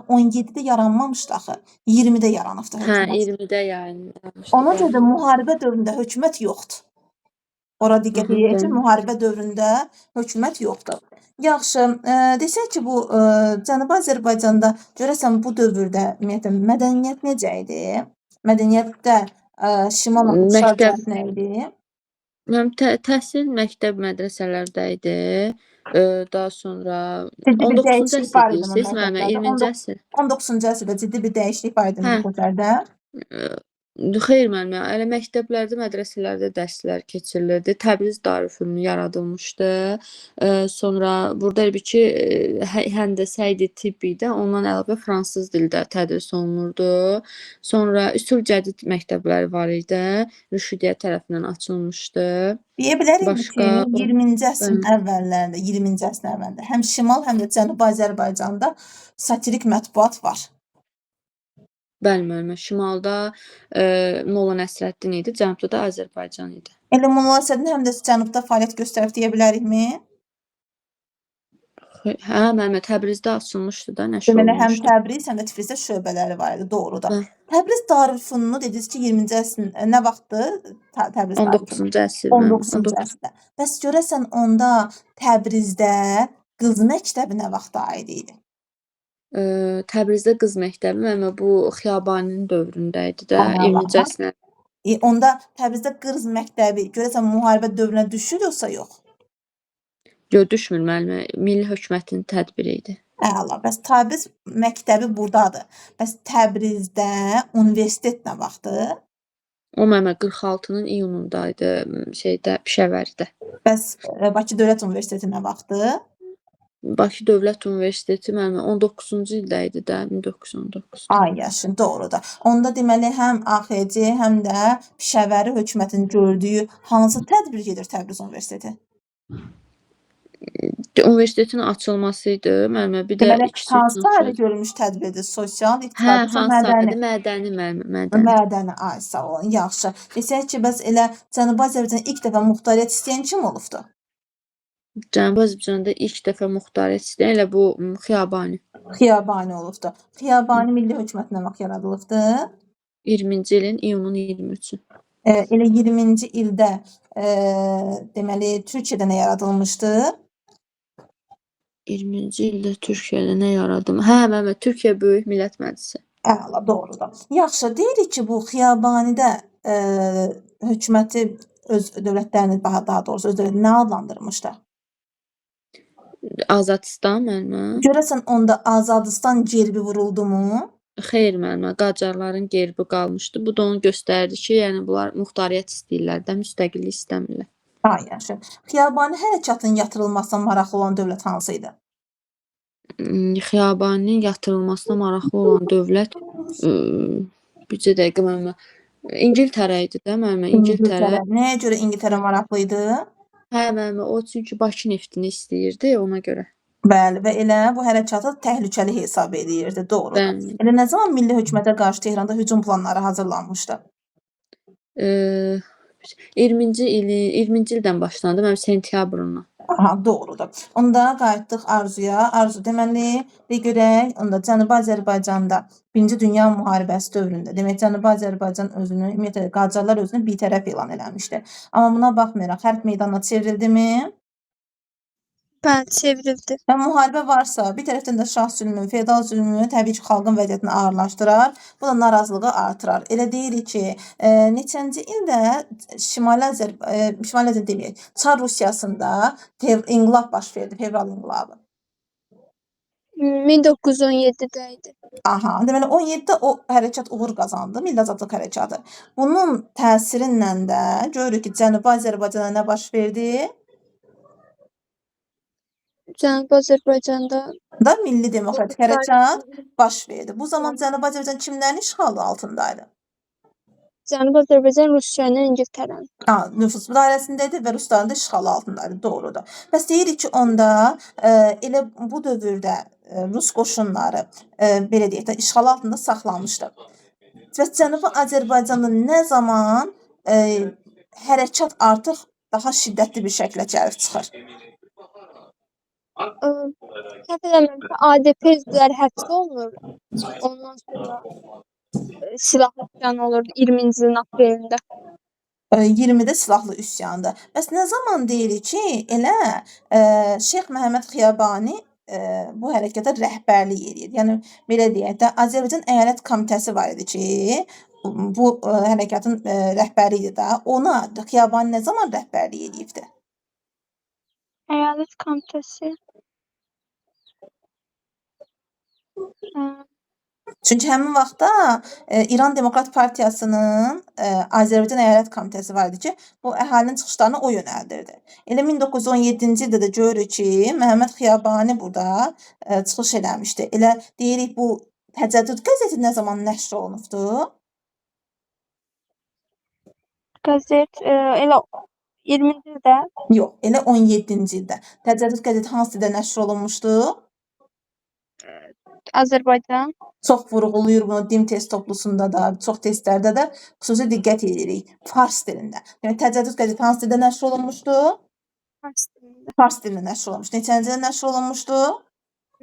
17-də yaranmamışdı axı, 20-də yaranıbdı Hə, hökumət. 20-də yayınlanmışdı. Ona görə də müharibə dövründə hökumət yoxdur. Ora diqqət edək ki, müharibə dövründə hökumət yoxdur. Yaxşı, desək ki, bu Cənubi Azərbaycanda görəsən bu dövrdə ümumiyyətlə mədəniyyət necə idi? Mədəniyyətdə şimal oxşar cəhət nə idi? Təhsil məktəb mədrəsələrdə idi. Daha sonra Ciddi bir 19-cu dəyişiklik var idi əsrdə istəyirsiniz müəllimə, 20-ci əsr. 19-cu əsrdə ciddi bir dəyişiklik var idi Hə. bu üzərdə. Xeyr müəllimə, elə məktəblərdə, mədrəsələrdə dərslər keçirilirdi. Təbriz Darülfünun yaradılmışdı. Sonra burada elə bir ki, həndəsə idi, tibb idi. Ondan əlavə fransız dildə tədris olunurdu. Sonra üsul cədid məktəbləri var idi. Rüşidiyyə tərəfindən açılmışdı. Deyə bilərikmi ki, Başqa- 20-ci əsrin əvvəllərində, 20-ci əsrin əvvəlində həm Şimal, həm də Cənubi Azərbaycanda satirik mətbuat var. Bəli müəllimə, şimalda Molla Nəsrəddin idi, cənubda da Azərbaycan idi. Elə Molla Nəsrəddin həm də cənubda fəaliyyət göstərib deyə bilərikmi? Hə, müəllimə, Təbrizdə açılmışdı da, nəşr Deməli, həm olunmuşdu. Təbriz, həm də Tiflisdə şöbələri var idi, doğrudur. Hə. Təbriz Darülfünunu dediniz ki, 20-ci əsrin nə vaxtdır Təbriz Darülfünunu? 19-cu əsr. 19-cu əsrdə. Bəs görəsən onda Təbrizdə qız məktəbi nə vaxta aid idi? Təbrizdə qız məktəbi müəllimə bu Xiyabaninin dövründə idi də, Allah 20-ci əsrin. Onda Təbrizdə qız məktəbi görəsən müharibə dövrünə düşür yoxsa yox? Yox, düşmür müəllimə, milli hökumətin tədbiri idi. Əla, bəs Təbriz məktəbi burdadır. Bəs Təbrizdə universitet nə vaxtdır? O mənə 46-nın iyunundaydı, şeydə, Pişəvəridə. Bəs Bakı Dövlət Universiteti nə vaxtdı? Bakı Dövlət Universiteti mənim 19-cu ildə idi də, 1919-da. Ay yaşın, doğrudur. Onda deməli həm AXC, həm də Pişəvəri hökumətinin gördüyü hansı tədbir gedir Təbriz Universiteti? Universitetin açılması idi mənim, bir də Deməli ikisi hansı üçün sahədə açıldı. görülmüş tədbirdir? Sosial, Hə, iqtisadi, yoxsa hansı mədəni? sahədə? Mədəni mənim, mədəni. Mədəni, ay sağ olun, yaxşı. Desək ki, bəs elə Cənubi Azərbaycan ilk dəfə muxtariyyət istəyən kim olubdu? Cənubi Azərbaycanda ilk dəfə muxtariyyət istəyən elə bu Xiyabani. Xiyabani olubdu. Xiyabani milli hökumət nə vaxt yaradılıbdı? 20-ci ilin iyunun 23-ü. Elə 20-ci ildə deməli Türkiyədə nə yaradılmışdı? 20-ci ildə Türkiyədə nə yaradım? Hə, mənim Türkiyə Böyük Millət Məclisi. Əla, doğrudur. Yaxşı, deyirik ki, bu Xiyabanidə hökuməti öz dövlətlərini, daha doğrusu öz dövlətini nə adlandırmışdı? Azadistan mənim. Görəsən onda Azadistan gerbi vuruldumu? Xeyr mənim, Qacarların gerbi qalmışdı. Bu da onu göstərdi ki, yəni bunlar muxtariyyət istəyirlər də, müstəqillik istəmirlər. Ay yaxşı. Xiyabani hərəkatının yatırılmasına maraqlı olan dövlət hansı idi? Xiyabaninin yatırılmasına maraqlı olan dövlət bircə dəqiqə mənim İngiltərə idi də mənim, İngiltərə. Nəyə görə İngiltərə maraqlı idi? Hə, mənim o çünki Bakı neftini istəyirdi ona görə. Bəli, və elə bu hərəkatı təhlükəli hesab edirdi, doğru. Bəli. Elə nə zaman milli hökumətə qarşı Tehranda hücum planları hazırlanmışdı? 20-ci ildən başlandı, mənim sentyabrından. Aha, doğrudur. Onda qayıtdıq Arzuya. Arzu, deməli, görək, onda Cənubi Azərbaycanda 1-ci Dünya müharibəsi dövründə, demək Cənubi Azərbaycan özünü, ümumiyyətlə Qacarlar özünü bitərəf elan eləmişdi. Amma buna baxmayaraq hərb meydanına çevrildimi? Bəli, çevrildi. Və müharibə varsa, bir tərəfdən də şah zülmü, feodal zülmü təbii ki, xalqın vəziyyətini ağırlaşdırar, bu da narazılığı artırar. Elə deyirik ki, neçənci ildə Şimali Azərbaycan deməyək, Çar Rusiyasında inqilab baş verdi, fevral inqilabı. 1917-də idi. Aha, deməli 17-də o hərəkat uğur qazandı, Milli Azadlıq hərəkatı. Bunun təsirindən də görürük ki, Cənubi Azərbaycanda nə baş verdi? Cənubi Azərbaycanda Da milli demokratik hərəkat baş verdi. Bu zaman Cənubi Azərbaycan kimlərin işğalı altındaydı? Cənubi Azərbaycan Rusiyanın, İngiltərənin. Nüfus dairəsində idi və Rusların da işğalı altındaydı, doğrudur. Bəs deyirik ki, onda elə bu dövrdə Rus qoşunları belə deyək də işğal altında saxlanmışdı. Və Cənubi Azərbaycanda nə zaman hərəkat artıq daha şiddətli bir şəklə gəlib çıxır? Səhv eləmirəmsə, ADP üzvləri həbs olunur. Ondan sonra silahlı üsyan olurdu 20-ci ilin aprelində. 20-də silahlı üsyandı. Bəs nə zaman deyirik ki, elə Şeyx Məhəmməd Xiyabani bu hərəkata rəhbərlik edir. Yəni belə deyək də, Azərbaycan Əyalət Komitəsi var idi ki, bu hərəkatın rəhbəri idi də. Ona Xiyabani nə zaman rəhbərlik edibdi? Əyalət Komitəsi. Çünki həmin vaxtda İran Demokrat Partiyasının Azərbaycan Əyalət Komitəsi var idi ki, bu əhalinin çıxışlarını o yönəldirdi. Elə 1917-ci ildə də görürük ki, Məhəmməd Xiyabani burada çıxış eləmişdi. Elə deyirik bu Təcəddüd qəzeti nə zaman nəşr olunubdu? Qəzet elə 20-ci ildə. Yox, elə 17-ci ildə. Təcəddüd qəzeti hansı ildə nəşr olunmuşdu? Azərbaycan. Çox vurğulayır bunu din test toplusunda da, çox testlərdə də xüsusi diqqət edirik. Fars dilində. Yəni Təcəddüd qəzeti hansı dildə nəşr olunmuşdu? Fars dilində. Fars dilində nəşr olunmuşdu. Neçənci ildə nəşr olunmuşdu?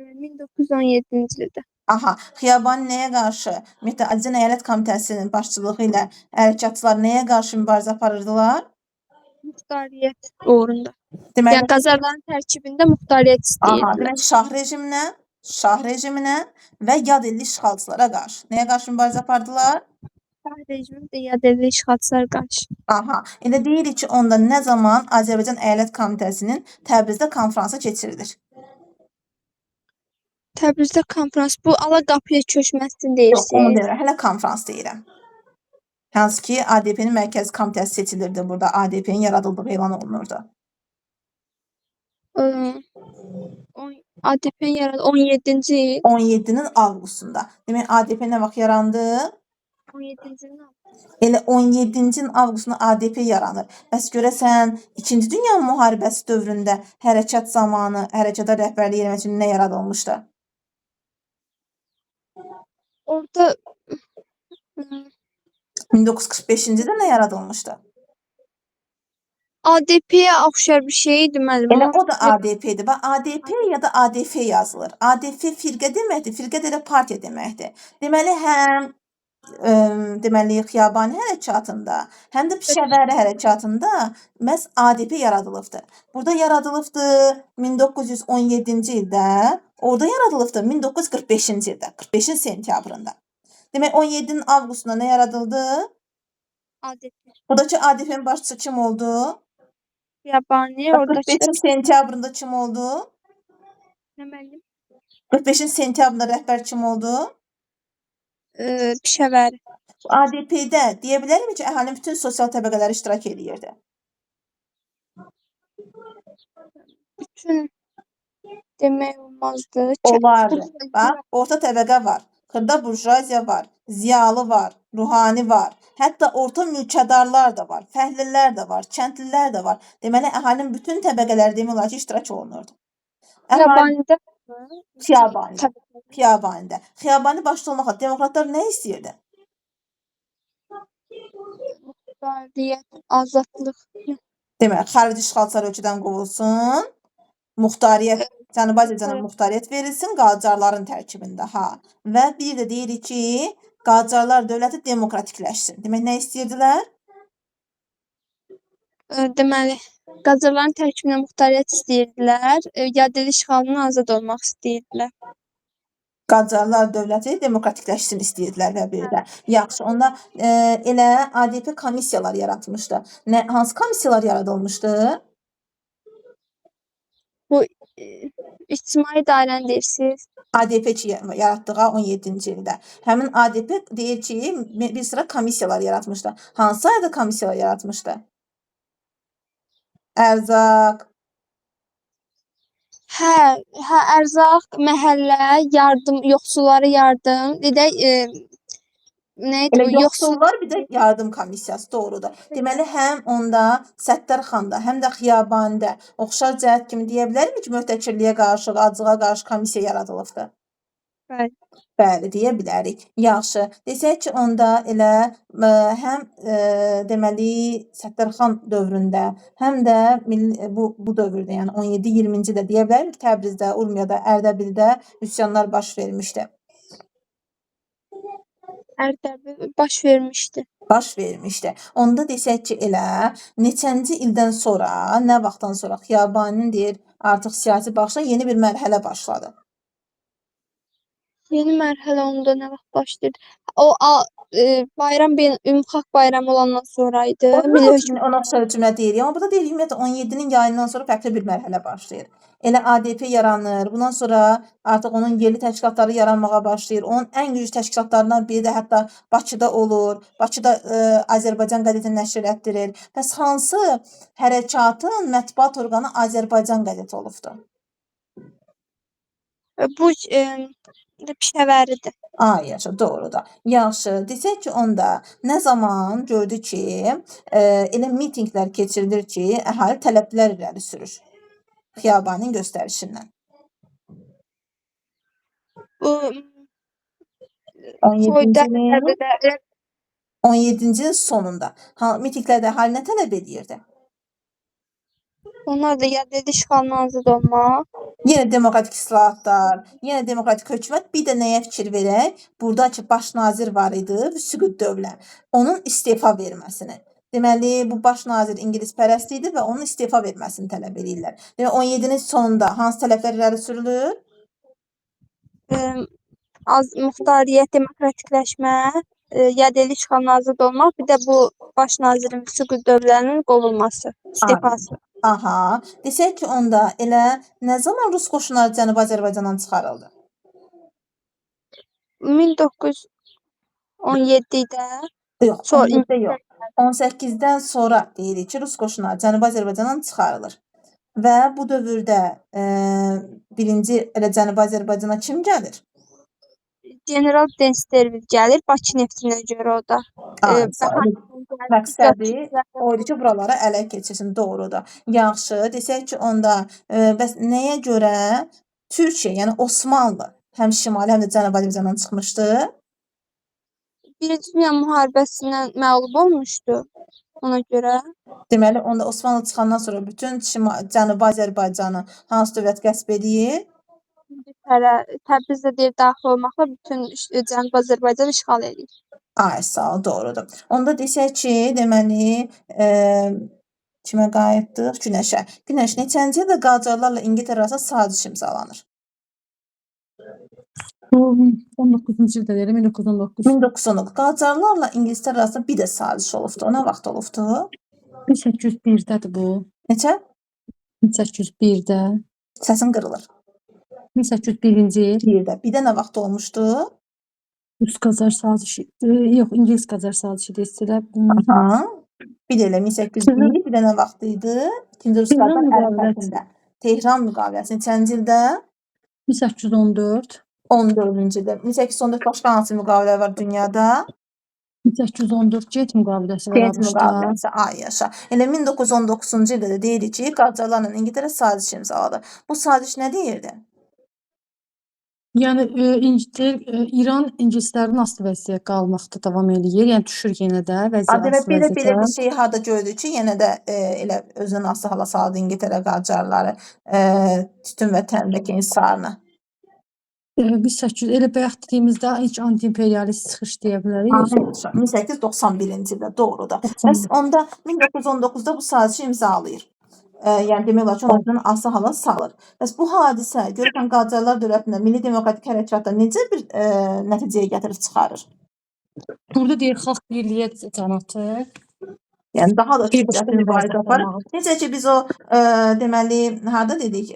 1917-ci ildə. Aha, Xiyabani nəyə qarşı? Ümumiyyətlə Azərbaycan Əyalət Komitəsinin başçılığı ilə hərəkatçılar nəyə qarşı mübarizə aparırdılar? Muxtariyyət uğrunda. Deməli, Yəni Qacarların tərkibində muxtariyyət aha, istəyirdilər. demək şah rejiminə və yad elli işğalçılara qarşı. Nəyə qarşı mübarizə apardılar? Şah rejimi də yad elli işğalçılara qarşı. Aha, elə deyirik ki, onda nə zaman Azərbaycan Əyalət Komitəsinin Təbrizdə konfransı keçirilir? Təbrizdə konfrans, bu Ala qapıya köçməsini Yox, onu deyirsiniz. deyirəm, hələ konfrans deyirəm. Hansı ki ADP-nin mərkəzi komitəsi seçilirdi burada. ADP-nin yaradıldığı elan olunurdu. ADP yaradı 17-ci il. 17-nin avqustunda. Demək ADP nə vaxt yarandı? 17-ci il. Elə 17-ci avqustunda ADP yaranır. Bəs görəsən 2-ci Dünya müharibəsi dövründə hərəkat zamanı hərəkata rəhbərlik etmək üçün nə yaradılmışdı? Orada 1945-ci ildə nə yaradılmışdı? ADP-yə oxşar bir şey idi müəllim. Elə o da ADP-dir. Bax ADP ya da ADF yazılır. ADF firqə deməkdir, firqə də elə partiya deməkdir. Deməli həm deməli Xiyabani hərəkatında, həm də Pişəvəri hərəkatında məhz ADP yaradılıbdır. Burada yaradılıbdı 1917-ci ildə, orada yaradılıbdı 1945-ci ildə, 45-in sentyabrında. Demək 17-nin avqustunda nə yaradıldı? ADP. Buradakı ADP-nin başçısı kim oldu? Xiyabani oradakı 45-in sentyabrında kim oldu? nə müəllim? 45-in sentyabrında rəhbər kim oldu? Pişəvəri. ADP-də deyə bilərəm ki, əhalinin bütün sosial təbəqələri iştirak edirdi. Bütün demək olmazdı. Olardı. Bax, orta təbəqə var, xırda burjuaziya var, ziyalı var, ruhani var, hətta orta mülkədarlar da var, fəhlilər də var, kəndlilər də var. Deməli, əhalinin bütün təbəqələri demək olar ki, iştirak olunurdu. Xiyabanidə Xiyabanidə. Xiyabani başda olmaqla demokratlar nə istəyirdi? Muxtariyyət, azadlıq. Demək, xarici işğalçılar ölkədən qovulsun, muxtariyyət, Cənubi Azərbaycana muxtariyyət verilsin Qacarların tərkibində, ha. Və bir də deyirik ki, Qacarlar dövləti demokratikləşsin. Demək, nə istəyirdilər? Deməli, Qacarların tərkibinə muxtariyyət istəyirdilər, yadelli işğalından azad olmaq istəyirdilər. Qacarlar dövləti demokratikləşsin istəyirdilər və bir də. Yaxşı, onda elə ADP komissiyalar yaratmışdı. Hansı komissiyalar yaradılmışdı? Bu ictimai dairəni deyirsiniz. ADP ki yaratdığı 17-ci ildə. Həmin ADP deyir ki, bir sıra komissiyalar yaratmışdı. Hansı ayda komissiyalar yaratmışdı? Ərzaq. Ərzaq, məhəllə, yardım, yoxsullara yardım, dedək, nə idi Elə bu yoxsullar bir də yardım komissiyası doğrudur. Deməli, həm onda Səttarxanda, həm də Xiyabanidə oxşar cəhət kimi deyə bilərmi ki, möhtəkirliyə qarşı, acılığa qarşı komissiya yaradılıbdır? Bəli. Bəli, deyə bilərik. Yaxşı. Desək ki, onda elə həm deməli Səttarxan dövründə, həm də bu dövrdə, yəni 17-20-ci də deyə bilərik ki, Təbrizdə, Urmiyada, Ərdəbildə üsyanlar baş vermişdi. Ərdəbil baş vermişdi. Baş vermişdi. Onda desək ki, elə neçənci ildən sonra, nə vaxtdan sonra Xiyabaninin deyir, artıq siyasi baxışa yeni bir mərhələ başladı. Yeni mərhələ onda nə vaxt başlayır? O bayram ümumxalq bayramı olandan sonra idi. Ona sözcümə deyir. Amma burada deyir, ümumiyyətlə 17-nin yayından sonra fərqli bir mərhələ başlayır. Elə ADP yaranır. Bundan sonra artıq onun yerli təşkilatları yaranmağa başlayır. Onun ən güclü təşkilatlarından biri də hətta Bakıda olur. Bakıda Azərbaycan qəzetini nəşr etdirir. Bəs hansı hərəkatın mətbuat orqanı Azərbaycan qəzeti olubdu? Bu Pişəvəridir. Yaxşı, doğrudur. Yaxşı, desək ki, onda nə zaman gördü ki, elə mitinqlər keçirilir ki, əhali tələblər irəli sürür Xiyabaninin göstərişindən. Bu 17-ci sonunda mitinqlərdə əhali nə tələb edirdi? Onlar da yadelli işğalından azad olmaq. Yenə demokratik islahatlar, yenə demokratik hökumət. Bir də nəyə fikir verək? Buradakı baş nazir var idi, Süqut Dövlət. Onun istefa verməsini. Deməli, bu baş nazir İngilis pərəst idi və onun istefa verməsini tələb edirlər. Deməli, 17-nin sonunda hansı tələblər irəli sürülür? Muxtariyyət, demokratikləşmə, yadelli işğalından azad olmaq, bir də bu baş nazirin Süqut Dövlətinin qovulması, istefası. Aha. Desək ki, onda elə nə zaman Rus qoşunları Cənubi Azərbaycandan çıxarıldı? 1917-də. Yox, Sonra 14-də yox. 18-dən sonra deyirik ki, Rus qoşunları Cənubi Azərbaycandan çıxarılır. Və bu dövrdə birinci elə Cənubi Azərbaycana kim gəlir? General Denstervil gəlir Bakı neftinə görə o da. Məqsədi o idi ki, buraları ələ keçirsin, doğrudur. Yaxşı, desək ki, onda bəs nəyə görə Türkiyə, yəni Osmanlı həm şimali, həm də Cənubi Azərbaycandan çıxmışdı? Birinci Dünya müharibəsindən məğlub olmuşdu ona görə. Deməli, onda Osmanlı çıxandan sonra bütün Cənubi Azərbaycanı hansı dövlət qəsb edir? Təbrizdə deyir daxil olmaqla bütün Cənubi Azərbaycan işğal edir. Ay, sağ ol, doğrudur. Onda desək ki, deməli, kimə qayıtdıq? Günəşə. Günəş neçənci ildə Qacarlarla İngiltərə arasında saziş imzalanır? Bu 19-cu ildə deyirəm, 1919. 1919. Qacarlarla İngiltərə arasında bir də saziş olubdu. O nə vaxt olubdu? 1801-dədir bu. Neçə? 1801-də. Səsin qırılır. 1801-ci il. Bir də nə vaxt olmuşdu? Rus Qacar sazişi. Yox, İngilis Qacar sazişi deyirlər. Aha. Bir də elə 1801, bir də nə vaxt idi? İkinci Rus Qacar ərəfəsində. Tehran müqaviləsi neçənci ildə? 1814. 14-cü ildə. 1814 başqa hansı müqavilə var dünyada? 1814 Get müqaviləsi var Get ABŞ-da. müqaviləsi, ay yaşa. Elə 1919-cu ildə də deyirik ki, Qacarlarla İngiltərə saziş imzaladı. Bu saziş nə deyirdi? Yəni İran ingilislərin asılı vəziyyətdə qalmaqda davam eləyir. Yəni düşür yenə də vəziyyət Demək, asılı belə vəziyyətə. bir şey harda gördük ki, yenə də elə özünün asılı hala saldı İngiltərə Qacarları tütün və təmbəki insarını. Biz 800 elə bayaq dediyimizdə ilk anti-imperialist çıxış deyə bilərik. 1891-ci ildə, doğrudur. Bəs onda 1919-da bu sazişi imzalayır. Yəni demək olar ki, onların asılı hala salır. Bəs bu hadisə görürsən Qacarlar dövlətində Milli Demokratik Hərəkatda necə bir nəticəyə gətirib çıxarır? Burada deyir xalq birliyə can atır. Yəni daha da Bir şiddətli mübarizə aparır. Necə ki biz o deməli harda dedik,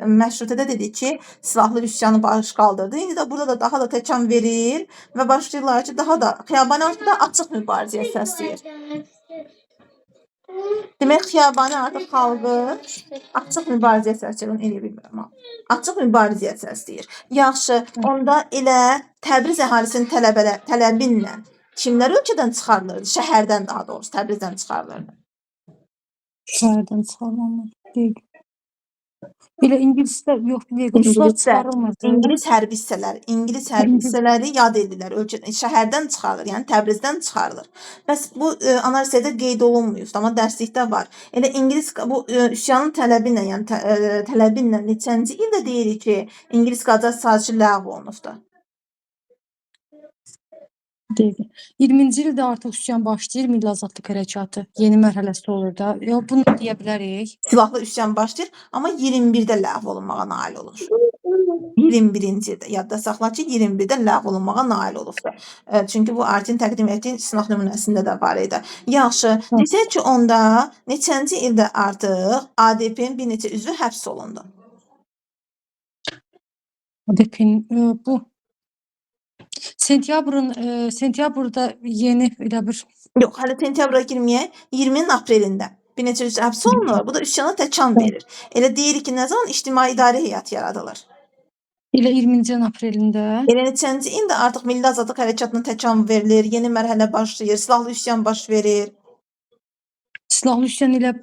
məşrutədə dedik ki, silahlı üsyanı baş qaldırdı. İndi də burada da daha da təkan verir və başlayırlar ki, daha da Xiyabani artıq da açıq mübarizəyə səsləyir. Demək, Xiyabani artıq xalqı açıq mübarizəyə səsləyir, onu eləyə bilmirəm. Açıq mübarizəyə səsləyir. Yaxşı, onda elə Təbriz əhalisinin tələbinlə kimlər ölkədən çıxarılırdı? Şəhərdən daha doğrusu, Təbrizdən çıxarılırdı. Şəhərdən çıxarılmır. Deyil. Elə ingilislər yox, deyil. Ruslar çıxarılmırdı. İngilis hərbi hissələri yad edirlər. Şəhərdən çıxarılır, yəni Təbrizdən çıxarılır. Bəs bu analizdə qeyd olunmuyub, amma dərslikdə var. Elə İngilis bu üsyanın tələbi ilə, yəni tələbi ilə neçənci ildə deyirik ki, İngilis Qacar sazişi ləğv olunubdu? Deyil. 20-ci ildə artıq üsyan başlayır, Milli Azadlıq Hərəkatı. Yeni mərhələsi olur da. Yox, bunu deyə bilərik. Silahlı üsyan başlayır, amma 21-də ləğv olunmağa nail olur. 21-ci ildə yadda saxla ki, 21-də ləğv olunmağa nail olubdu. Çünki bu Artin təqdim etdiyi sınaq nümunəsində də var idi. Yaxşı, desək ki, onda neçənci ildə artıq ADP-nin bir neçə üzvü həbs olundu? ADP-nin bu sentyabrda yeni elə bir Yox, hələ sentyabra girməyək, 20-nin aprelində bir neçə üzvü həbs olunur. Bu da üsyana təkan verir. Elə deyirik ki, nə zaman ictimai idarə heyəti yaradılır? Elə 20-ci aprelində. Elə neçənci ildə artıq Milli Azadlıq Hərəkatına təkan verilir, yeni mərhələ başlayır, silahlı üsyan baş verir. Silahlı üsyan ilə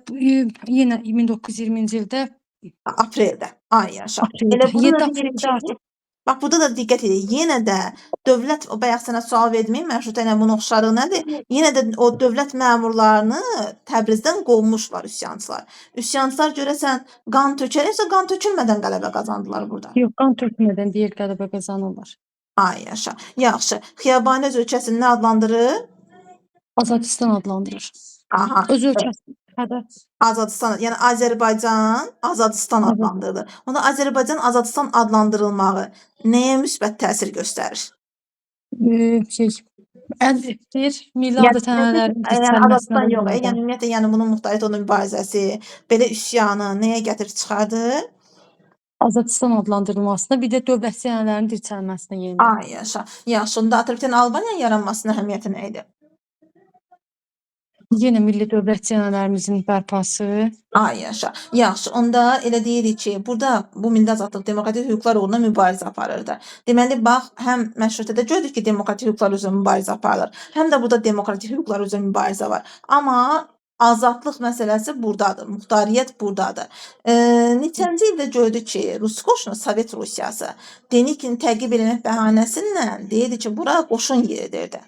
yenə 1920-ci ildə Apreldə. Ay yaşa. apreldə. Elə bunu 7 da apreldə deyirik artıq ki, bax burada da diqqət edin. Yenə də dövlət, o bayaq sənə sual verdim, məşrutə ilə bunun oxşarlığı nədir? Yenə də o dövlət məmurlarını Təbrizdən qovmuşlar üsyançılar. Üsyançılar görəsən qan tökərəksə qan tökülmədən qələbə qazandılar burada. yox, qan tökmədən deyir qələbə qazanırlar. Ay yaşa. Yaxşı. Xiyabani öz ölkəsini nə adlandırır? Azadistan adlandırır. Aha. Öz ölkəsini. Azadistan, yəni Azərbaycan Azadistan adlandırılır. Onda Azərbaycan Azadistan adlandırılmağı nəyə müsbət təsir göstərir? Deyir, milli adət-ənənələrin Yəni Azadistan yox, yəni ümumiyyətlə yəni bunun muxtariyyət onun mübarizəsi, belə üsyanı nəyə gətirib çıxardı? Azadistan adlandırılmasına, bir də dövlət ənənələrinin dirçəlməsinə yenilir. Ay yaşa. Yaxşı, onda Azərbaycan Albaniyanın yaranmasına əhəmiyyəti nə idi? Yenə milli dövlət cenahələrimizin bərpası. Ay yaşa. Yaxşı, onda elə deyirik ki, burada bu Milli Azadlıq Demokratik Hüquqlar uğruna mübarizə aparırdı. Deməli, bax, həm məşrutədə gördük ki, demokratik hüquqlar üzrə mübarizə aparılır, həm də burada demokratik hüquqlar üzrə mübarizə var. Amma azadlıq məsələsi burdadır, muxtariyyət burdadır. Neçənci ildə gördük ki, Rus qoşunu, Sovet Rusiyası Denikini təqib eləmək bəhanəsi ilə deyirdi ki, bura qoşun yeridirdi.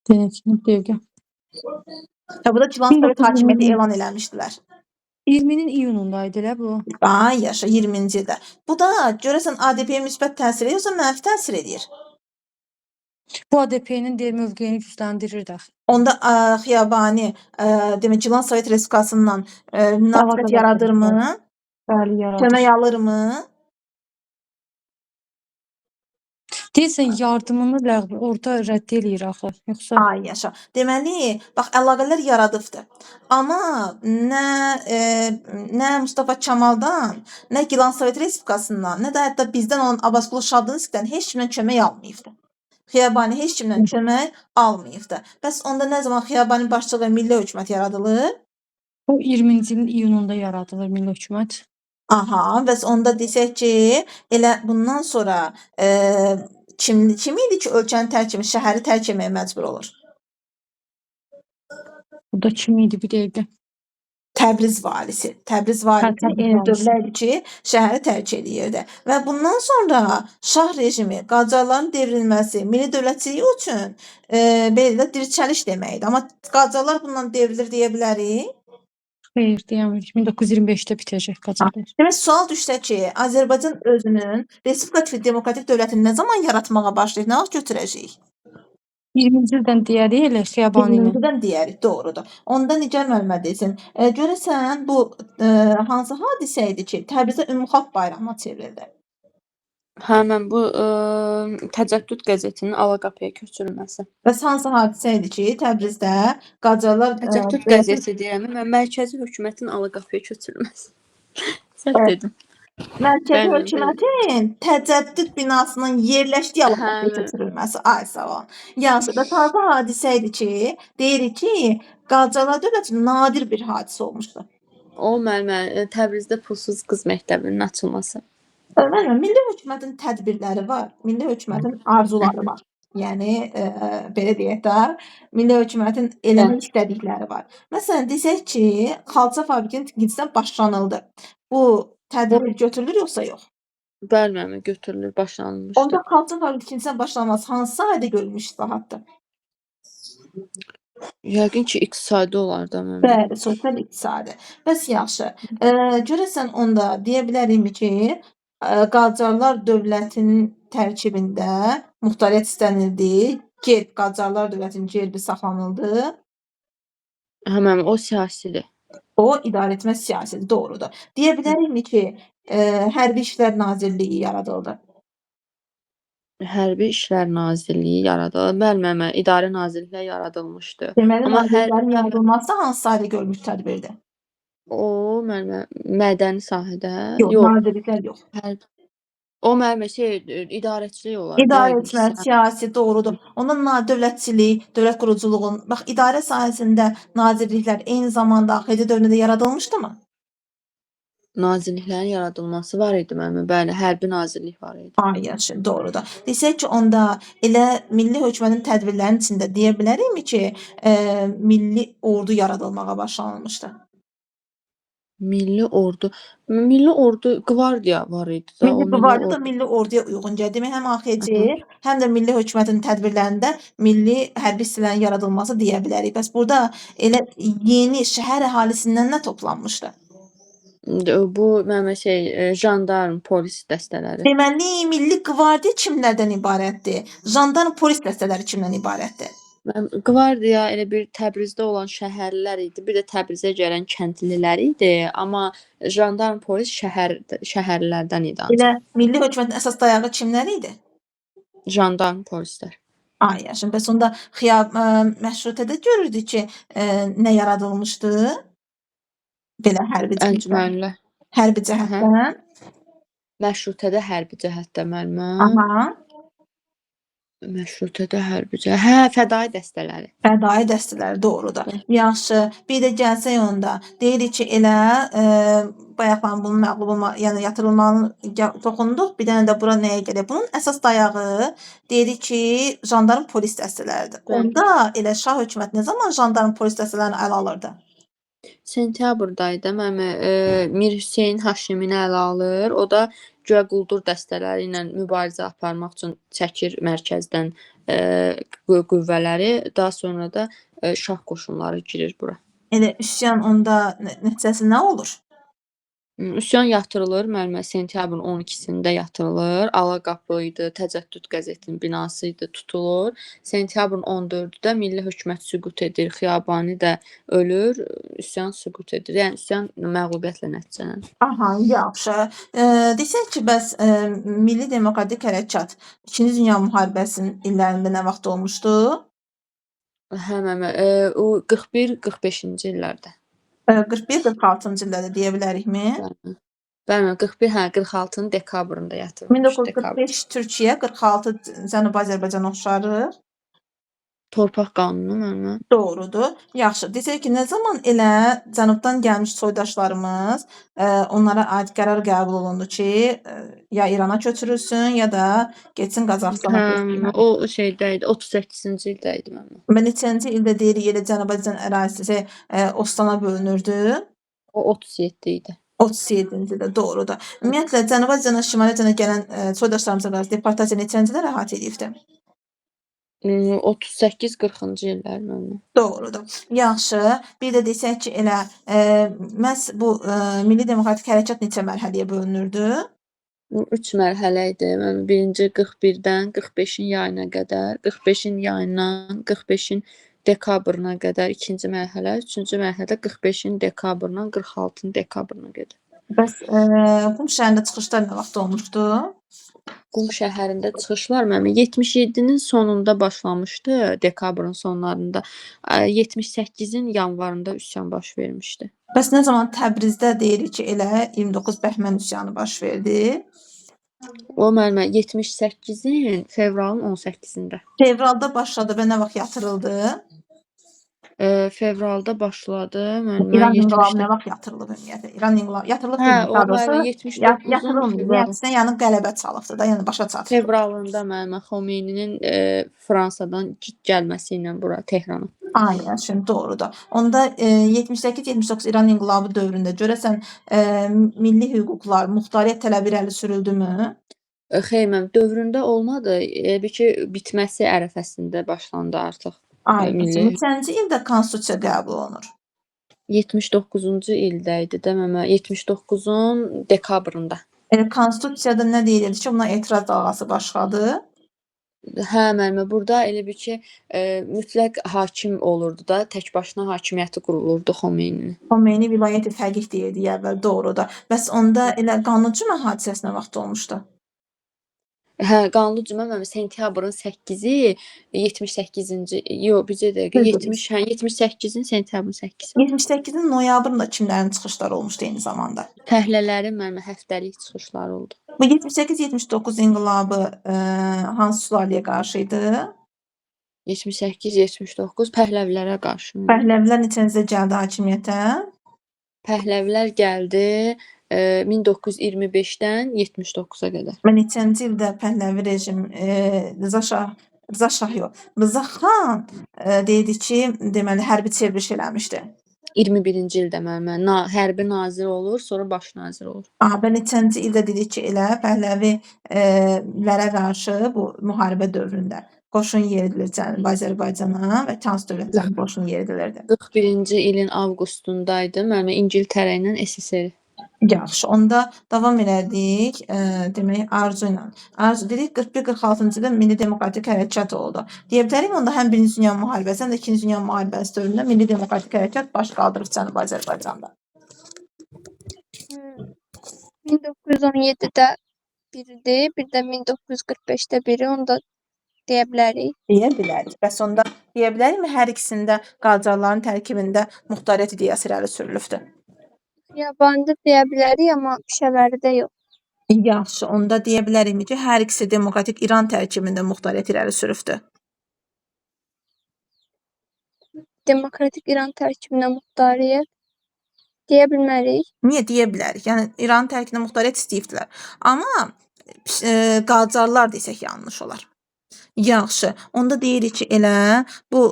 Denəkini bir dəqiqə. Və bu da Civan Sovet hakimiyyəti 1920 elan eləmişdilər. 20-nin iyunundaydı elə bu. Ay yaşa 20-ci ildə. Bu da görəsən ADP-yə müsbət təsir edir, yoxsa mənfi təsir edir? Bu ADP-nin mövqeyini gücləndirir də. Onda Xiyabani demək Civan Sovet Respublikasından münasibət Əlaqələr yaradırmı? Bəli, yaradır. Kömək alırmı? Deyirsən yardımını orada rədd eləyir axı, yoxsa? Ay yaşa. Deməli, bax əlaqələr yaradıbdı. Amma nə Mustafa Kemaldan, nə Gilan Sovet Respublikasından, nə də hətta bizdən olan Abbasqulu Şabdınskdən heç kimdən kömək almayıbdı. Xiyabani heç kimdən kömək almayıbdı. Bəs onda nə zaman Xiyabani başçılığı milli hökumət yaradılır? O 20-ci ilin iyununda yaradılır milli hökumət. Aha, bəs onda desək ki, elə bundan sonra kim idi ki, ölkəni tərk etmək, şəhəri tərk etməyə məcbur olur? Bu da kim idi bir dəqiqə? Təbriz valisi. Təbriz valisi Təbriz eyni valisi. dövlət ki, şəhəri tərk edirdi. Və bundan sonra şah rejimi, Qacarların devrilməsi milli dövlətçiliyi üçün belə də dirçəliş deməkdir. Amma Qacarlar bundan devrilir deyə bilərik. Xeyr, deyəmirik. 1925-də bitəcək Qacarlar. Demək, sual düşsə ki, Azərbaycan özünün Respublika Demokratik dövlətini nə zaman yaratmağa başlayır, nə vaxt götürəcək? 20-ci ildən deyərik elə Xiyabani ilə. 20-dən deyərik, doğrudur. Onda Nigar müəllimə desin, görəsən bu hansı hadisə idi ki, Təbrizdə Ümumxalq bayrağına çevrildi? Həmən bu Təcəddüd qəzetinin Alaqapıya köçürülməsi. Bəs hansı hadisə idi ki, Təbrizdə Qacarlar Təcəddüd qəzeti deyirəm, mən mərkəzi hökumətin Alaqapıya köçürülməsi. Səhv Evet. dedim. Mərkəzi Bəli, hökumətin Təcəddüd binasının yerləşdiyi Alaqapıya Həmin. köçürülməsi. Ay sağ ol. Yaxşı, bəs hansı hadisə idi ki, deyirik ki, Qacarlar dövlətinin nadir bir hadisə olmuşdu. O müəllimə Təbrizdə pulsuz qız məktəbinin açılması. Müəllimə, milli hökumətin tədbirləri var, milli hökumətin arzuları var. Yəni belə deyək də, milli hökumətin eləmək istədikləri var. Məsələn, desək ki, xalça fabrikinin tikintisindən başlanıldı. Bu tədbir götürülür yoxsa yox? Bəli, müəllimə götürülür, başlanılmışdı. Onda xalça fabrikinin tikintisindən başlanması hansı sahədə görülmüş islahatdır? Yəqin ki, iqtisadi olar da müəllimə. Bəli, sosial iqtisadi. Bəs yaxşı. Görəsən onda deyə bilərikmi ki, Qacarlar dövlətinin tərkibində muxtariyyət istənildi, gerb Qacarlar dövlətinin gerbi saxlanıldı. Həmən o siyasidir. O idarə etmə siyasəti doğrudur. Deyə bilərikmi ki, Hərbi İşlər Nazirliyi yaradıldı? Hərbi İşlər Nazirliyi yaradıldı. Bəli, müəllimə, idarə nazirlikləri yaradılmışdı. Deməli, Amma nazirliklərin yaradılması hansı sahədə görülmüş tədbirdir? O müəllimə mədəni sahədə Yox, nazirliklər yox. O müəllimə idarəçilik olar. İdarə etmə, siyasi doğrudur. Ondan dövlətçilik, dövlət quruculuğun, bax idarə sahəsində nazirliklər eyni zamanda AXC dövründə yaradılmışdımı? Nazirliklərin yaradılması var idi müəllimə. Bəli, hərbi nazirlik var idi. Ay yaxşı, doğrudur. Desək ki, onda elə milli hökumətin tədbirlərinin içində deyə bilərikmi ki, milli ordu yaradılmağa başlanılmışdı? Milli ordu qvardiya var idi da. Milli qvardiya da milli orduya uyğun gəlir. Demək, həm AXC, həm də milli hökumətin tədbirlərində milli hərbi hissələrin yaradılması deyə bilərik. Bəs burada elə yeni şəhər əhalisindən nə toplanmışdı? Bu müəllimə jandarm, polis dəstələri. Deməli, milli qvardiya kimlərdən ibarətdir? Jandarm, polis dəstələri kimdən ibarətdir? Qvardiya elə bir Təbrizdə olan şəhərlilər idi, bir də Təbrizə gələn kəndlilər idi, amma jandarm, polis şəhərlərdən idi. Elə milli hökumətin əsas dayağı kimlər idi? Jandarm, polislər. Ay yaşım, bəs onda məşrutədə görürdük ki, nə yaradılmışdı? Belə hərbi cəhətdən. Əncümənlər. Hərbi cəhətdən. Məşrutədə hərbi cəhətdə müəllimə. Aha. Məşrutədə hərbicə. Hə, fədai dəstələri. Fədai dəstələri doğrudur. Yaxşı. Bir də gəlsək onda deyirik ki, elə bayaqdan bunun məğlub olma, yəni yatırılmanın toxunduq. Bir dənə də bura nəyə gəlir? Bunun əsas dayağı deyirik ki, jandarm polis dəstələridir. Bəli. Onda elə Şah hökuməti nə zaman jandarm polis dəstələrini ələ alırdı? Sentyabrda idi. Mir Hüseyn Haşimini ələ alır. O da güya quldur dəstələri ilə mübarizə aparmaq üçün çəkir mərkəzdən qüvvələri. Daha sonra da şah qoşunları girir bura. Elə üsyan onda nəticəsi nə olur? Üsyan yatırılır, müəllimə sentyabrın 12-sində yatırılır. Alaqapı idi, Təcəddüd qəzetinin binası idi, tutulur. Sentyabrın 14-də milli hökumət süqut edir, Xiyabani də ölür, üsyan süqut edir. Yəni üsyan məğlubiyyətlə nəticələnir. Aha, yaxşı. Desək ki, bəs Milli Demokratik Hərəkat 2-ci Dünya müharibəsinin illərində nə vaxt olmuşdu? Hə, müəllimə, o 41-45-ci illərdə. 41-46-cı illərdə deyə bilərikmi? Bəli, 46-nın dekabrında yatırılmış. 1945 Türkiyə, 46 Cənubi Azərbaycan oxşarır. Torpaq qanunu müəllimə. Doğrudur. Yaxşı. Desək ki, nə zaman elə cənubdan gəlmiş soydaşlarımız onlara aid qərar qəbul olundu ki, ya İrana köçürülsün, ya da getsin Qazaxstana köçsün. O şeydə idi, 38-ci ildə idi müəllimə. Və neçənci ildə deyirik elə Cənubi Azərbaycan ərazisi Ostana bölünürdü? O 37 idi. 37-ci ildə doğrudur. Ümumiyyətlə Cənubi Azərbaycandan Şimali Azərbaycana gələn soydaşlarımıza qarşı deportasiya neçənci ildə əhatə edibdi? 38-40-cı illər müəllimə. Doğrudur. Yaxşı. Bir də desək ki, elə məhz bu Milli Demokratik Hərəkat neçə mərhələyə bölünürdü? 3 mərhələ idi. Müəllimə, birinci 41-dən 45-in yayına qədər, 45-in yayından 45-in dekabrına qədər ikinci mərhələ, üçüncü mərhələdə 45-in dekabrından 46-nın dekabrına qədər. Bəs Qum şəhərində çıxışlar nə vaxt olmuşdu? Qum şəhərində çıxışlar müəllimə 77-nin sonunda başlamışdı, dekabrın sonlarında. 78-in yanvarında üsyan baş vermişdi. Bəs nə zaman Təbrizdə deyirik ki, elə 29 Bəhmən üsyanı baş verdi? O müəllimə 78-in fevralın 18-də. Fevralda başladı və nə vaxt yatırıldı? Fevralda başladı müəllimə İran 70. inqilabı nə vaxt yatırılıb ümumiyyətlə? İran inqilabı yatırılıb Hə, deyil, o daha doğrusu müəllimə 79-un yatırılmayıb. Yəni yəni qələbə çalıbdı da, yəni başa çatıb. fevralında müəllimə Xomeyninin Fransadan gəlməsi ilə bura Tehrana. Aynen, şimdi doğrudur. Onda 78-79 İran inqilabı dövründə görəsən milli hüquqlar, muxtariyyət tələbi irəli sürüldümü? Xeyr, müəllim, dövründə olmadı. Bir ki, bitməsi ərəfəsində başlandı artıq. Aynen. Milli Neçənci ildə konstitusiya qəbul olunur? 79-cu ildə idi də müəllimə, 79-un dekabrında. Konstitusiyada nə deyilirdi ki, buna etiraz dalğası başladı? Hə, müəllimə, burada elə bir ki, mütləq hakim olurdu da, tək başına hakimiyyəti qurulurdu Xomeyninin. Xomeyni vilayət-i fəqih deyirdi əvvəl, doğrudur. Bəs onda elə qanun cümə hadisəsi nə vaxt olmuşdu? Hə, qanlı cümə müəllimə sentyabrın 8-i 78-ci, yox, bircə dəqiqə, 78-in sentyabrın 8-i. 78-in noyabrında kimlərin çıxışları olmuşdu eyni zamanda? Fəhlələrin müəllimə həftəlik çıxışları oldu. Bu 78-79 inqilabı hansı sülaləyə qarşı idi? 78-79 Pəhləvilərə qarşı. Pəhləvilər neçənizdə gəldi hakimiyyətə? Pəhləvilər gəldi 1925-dən 79-a qədər. Və neçənci ildə Pəhləvi rejim Rza Xan deyildi ki, deməli hərbi çevriliş eləmişdi. 21-ci ildə müəllimə hərbi nazir olur, sonra baş nazir olur. Və neçənci ildə dedik ki, elə Pəhləvilərə qarşı bu müharibə dövründə qoşun yeridilir Cənubi Azərbaycana və hansı dövlətlərin qoşunu yeridilirdi? 41-ci ilin avqustunda idi müəllimə İngiltərə ilə SSR. Yaxşı, onda davam elədik. Demək, arzu ilə. Arzu dedik 41-46-cı ildə Milli Demokratik Hərəkat oldu. Deyə bilərik onda həm 1-ci Dünya müharibəsi, həm də 2-ci Dünya müharibəsi dövründə Milli Demokratik Hərəkat baş qaldırıb Cənubi Azərbaycanda. 1917-də biridir, bir də 1945-də biri, onu da deyə bilərik. Deyə bilərik. Bəs onda deyə bilərikmi hər ikisində Qacarların tərkibində muxtariyyət ideyası irəli sürülübdür? Xiyabanidə deyə bilərik, amma Pişəvəridə yox. Yaxşı, onda deyə bilərikmi ki, hər ikisi demokratik İran tərkibində muxtariyyət irəli sürübdür. Demokratik İran tərkibinə muxtariyyət deyə bilmərik. Niyə deyə bilərik? Yəni İran tərkibində muxtariyyət istəyibdilər. Amma Qacarlar desək yanlış olar. Yaxşı, onda deyirik ki, elə bu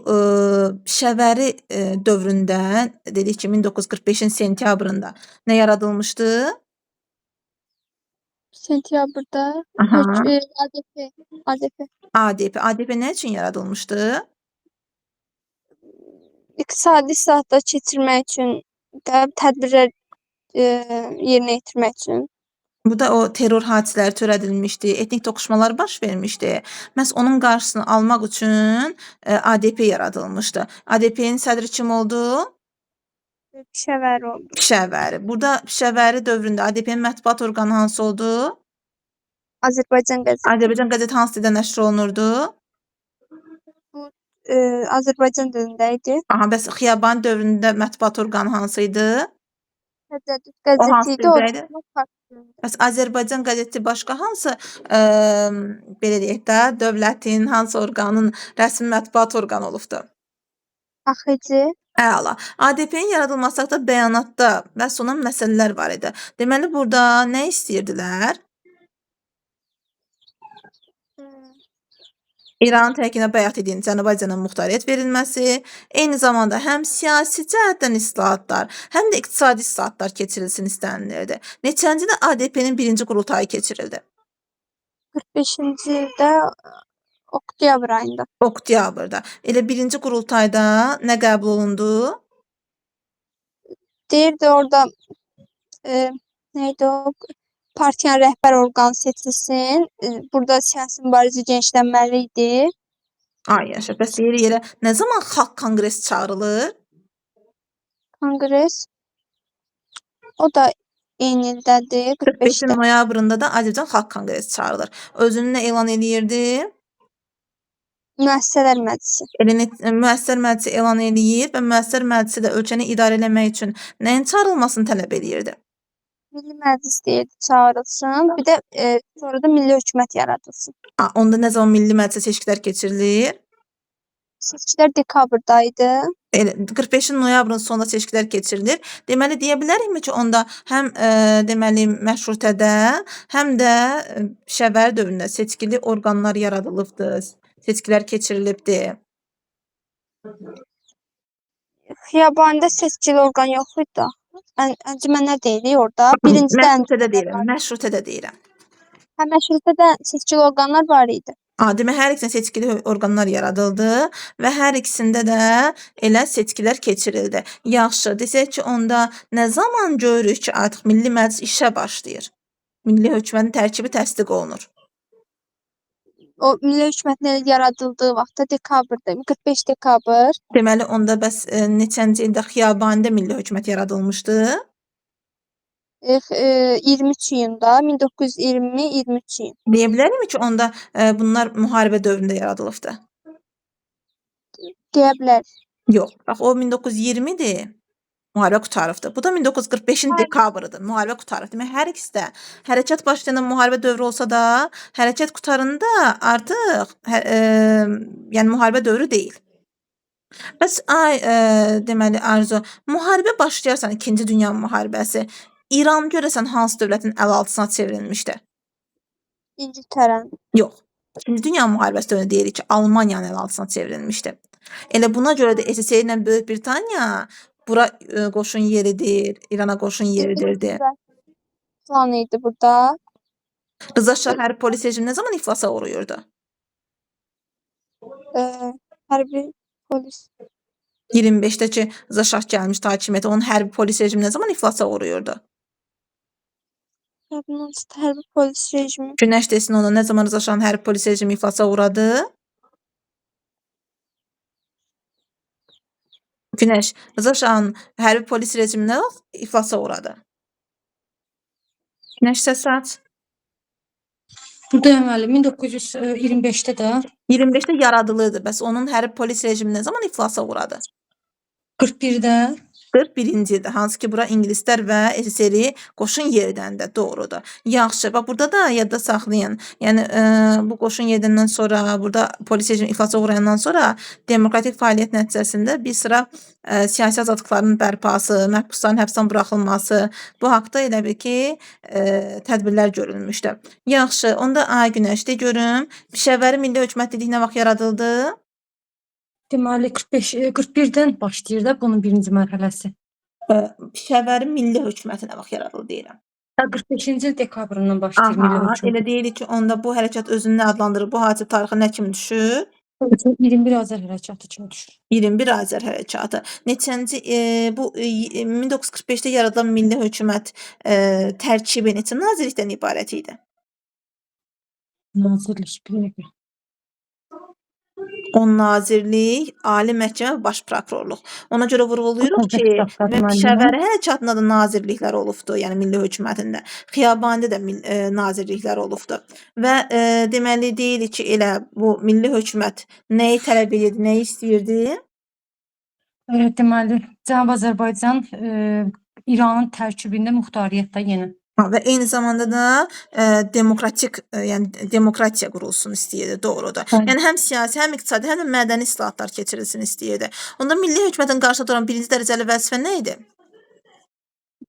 Pişəvəri dövründə dedik ki, 1945-in sentyabrında nə yaradılmışdı? Sentyabrda Aha. ADP ADP. ADP nə üçün yaradılmışdı? iqtisadi islahatlar keçirmək üçün də tədbirlər yerinə yetirmək üçün. Bu da o terror hadisələri törədilmişdi, etnik toqquşmalar baş vermişdi. Məhz onun qarşısını almaq üçün ADP yaradılmışdı. ADP-nin sədri kim oldu? Pişəvəri oldu. Pişəvəri. Burada Pişəvəri dövründə ADP-nin mətbuat orqanı hansı oldu? Azərbaycan qəzeti. Azərbaycan qəzeti hansı dildə nəşr olunurdu? Azərbaycan dilində idi. Aha, bəs Xiyaban dövründə mətbuat orqanı hansı idi? Təzəddüd O hansı qəzeti idi. dildəydi? O Bəs Azərbaycan qəzeti başqa hansı belə deyək də, dövlətin, hansı orqanın rəsmi mətbuat orqanı olubdu? AXC. Əla. ADP-nin yaradılması haqqında bəyanatda və sonra məsələlər var idi. Deməli, burada nə istəyirdilər? İranın tərkibinə bayaq dediyim Azərbaycana muxtariyyət verilməsi, eyni zamanda həm siyasi cəhətdən islahatlar, həm də iqtisadi islahatlar keçirilsin istənilirdi. Neçənci ildə ADP-nin birinci qurultayı keçirildi? 45-ci ildə oktyabr ayında. Oktyabrda. Elə birinci qurultayda nə qəbul olundu? Deyirdi orada neydi o? Partiyanın rəhbər orqanı seçilsin. Burada siyasi mübarizə genişlənməli idi. Ay yaşa, bəs yerə nə zaman Xalq Konqresi çağırılır? Konqres o da eyni ildədir. 45 45-də. noyabrında da Azərbaycan Xalq Konqresi çağırılır. Özünü nə elan eləyirdi? Müəssisələr Məclisi. Elə müəssisələr məclisi elan eləyir və müəssisələr məclisi də ölkəni idarə etmək üçün nəyin çağırılmasını tələb eləyirdi? Milli Məclis deyirdi çağırılsın. Bir də sonra da milli hökumət yaradılsın. Onda nə zaman milli məclisə seçkilər keçirilir? Seçkilər dekabrda idi. Elə 45 noyabrın sonunda seçkilər keçirilir. Deməli deyə bilərikmi ki, onda həm deməli məşrutədə, həm də Pişəvəri dövründə seçkili orqanlar yaradılıbdı, seçkilər keçirilibdi. Xiyabanda seçkili orqan yox idi da. Əncümənlər deyirik orada. Birincidə Məşrutədə deyirəm, məşrutədə deyirəm. həm məşrutədə seçkili orqanlar var idi. Demək hər ikisində seçkili orqanlar yaradıldı və hər ikisində də elə seçkilər keçirildi. Yaxşı, desək ki, onda nə zaman görürük ki, artıq Milli Məclis işə başlayır? Milli hökumətin tərkibi təsdiq olunur. O milli hökumətin yaradıldığı vaxtda dekabrda, 45 dekabr. Deməli, onda bəs neçənci ildə Xiyabanidə milli hökumət yaradılmışdı? 23 iyunda, 1920-23 iyun. Deyə bilərikmi ki, onda bunlar müharibə dövründə yaradılıbdı? Deyə bilər. Yox, bax o 1920-dir. Müharibə qutarıbdı. Bu da 1945-in dekabrıdır. Müharibə qutarıb. Demək, hər ikisi də hərəkat başlayan müharibə dövrü olsa da, hərəkat qutarında artıq yəni müharibə dövrü deyil. Bəs deməli Arzu, müharibə başlayarsan 2-ci Dünya müharibəsi, İran görəsən hansı dövlətin əl altına çevrilmişdi? İngiltərə. Yox. 2-ci Dünya müharibəsi dövründə deyirik ki, Almaniyanın əl altına çevrilmişdi. Elə buna görə də SSR ilə Böyük Britaniya bura qoşun yeridir, İrana qoşun yeridirdi. Plan idi burada. Rıza Şah hərbi polis rejimi nə zaman iflasa uğrayırdı? Hərbi polis 25-də ki, Rıza Şah gəlmişdi hakimiyyətə, onun hərbi polis rejimi nə zaman iflasa uğrayırdı? hərbi polis rejimi Günəş desin ona, nə zaman Rıza Şahın hərbi polis rejimi iflasa uğradı? Günəş, Rıza Şahın hərbi polis rejimi nə vaxt iflasa uğradı? Günəş səs aç. Bu deməli 1925-də də 25-də yaradılırdı. Bəs onun hərbi polis rejimi nə zaman iflasa uğradı? 41-də 41-ci ildə, hansı ki, bura ingilislər və SSR qoşun yeridəndə, doğrudur. Yaxşı, bax burada da yadda saxlayın. Yəni bu qoşun yeridəndən sonra, burada polis rejimi iflasa uğrayandan sonra demokratik fəaliyyət nəticəsində bir sıra siyasi azadlıqların bərpası, məhbusların həbsdən buraxılması, bu haqda elə bil ki, tədbirlər görülmüşdü. Yaxşı, onda Günəş de görüm, Pişəvəri Milli Hökumətliyi nə vaxt yaradıldı? Deməli 41-dən başlayır da bunun birinci mərhələsi. Pişəvəri Milli Hökuməti nə vaxt yaradıldı deyirəm. 45-ci il dekabrından başlayır Milli Aha, Hökumət. elə deyirik ki, onda bu hərəkat özünü nə adlandırır? Bu hadisə tarixi nə kimi düşür? 21 Azər hərəkatı kimi düşür. 21 Azər hərəkatı. Neçənci bu 1945-də yaradılan Milli Hökumət tərkibi neçə nazirlikdən ibarət idi? Nazirlik bir dəqiqə. 10 nazirlik, Ali Məhkəmə və Baş Prokurorluq. Ona görə vurğulayırıq ki, Pişəvəri hərəkatında da nazirliklər olubdu, yəni Milli Hökumətində. Xiyabanidə də nazirliklər olubdu. Və deməli deyirik ki, elə bu Milli Hökumət nəyi tələb edirdi, nəyi istəyirdi? Deməli, Cənub Azərbaycan İranın tərkibində muxtariyyətdə yeni. Və eyni zamanda da yəni demokratiya qurulsun istəyirdi, doğrudur. Yəni həm siyasi, həm iqtisadi, həm də mədəni islahatlar keçirilsin istəyirdi. Onda Milli Hökumətin qarşıda duran birinci dərəcəli vəzifə nə idi?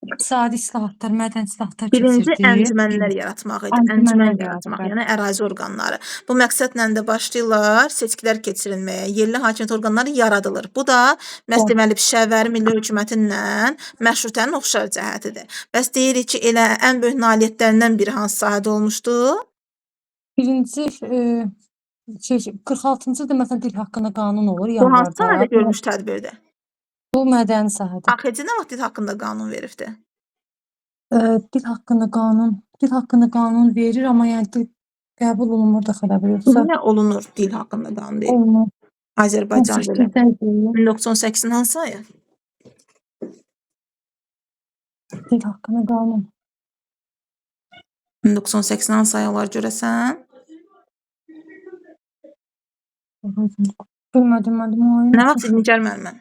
İqtisadi islahatlar, mədəni islahatlar Birinci keçirdi. əncümənlər yaratmaq idi. Əncümən yaratmaq, yəni ərazi orqanları. Bu məqsədlə də başlayırlar seçkilər keçirilməyə, yerli hakimiyyət orqanları yaradılır. Bu da məhz deməli Pişəvəri Milli Hökumətinlə məşrutənin oxşar cəhətidir. Bəs deyirik ki, elə ən böyük nailiyyətlərindən biri hansı sahədə olmuşdu? Birinci 46-cı ildə məsələn dil haqqında qanun olur Bu hansı yanvarda. sahədə görülmüş tədbirdir? Bu mədəni sahədə. AXC nə vaxt dil haqqında qanun veribdi? Dil haqqında qanun verir, amma yəni dil qəbul olunmur da xəbər yoxsa. Nə olunur dil haqqında qanun deyil? Olunur. Azərbaycan dili. 1918-in hansı ayı? Dil haqqında qanun. 1980 hansı ay olar görəsən? Bilmədim. Nə vaxt Nigar müəllimə?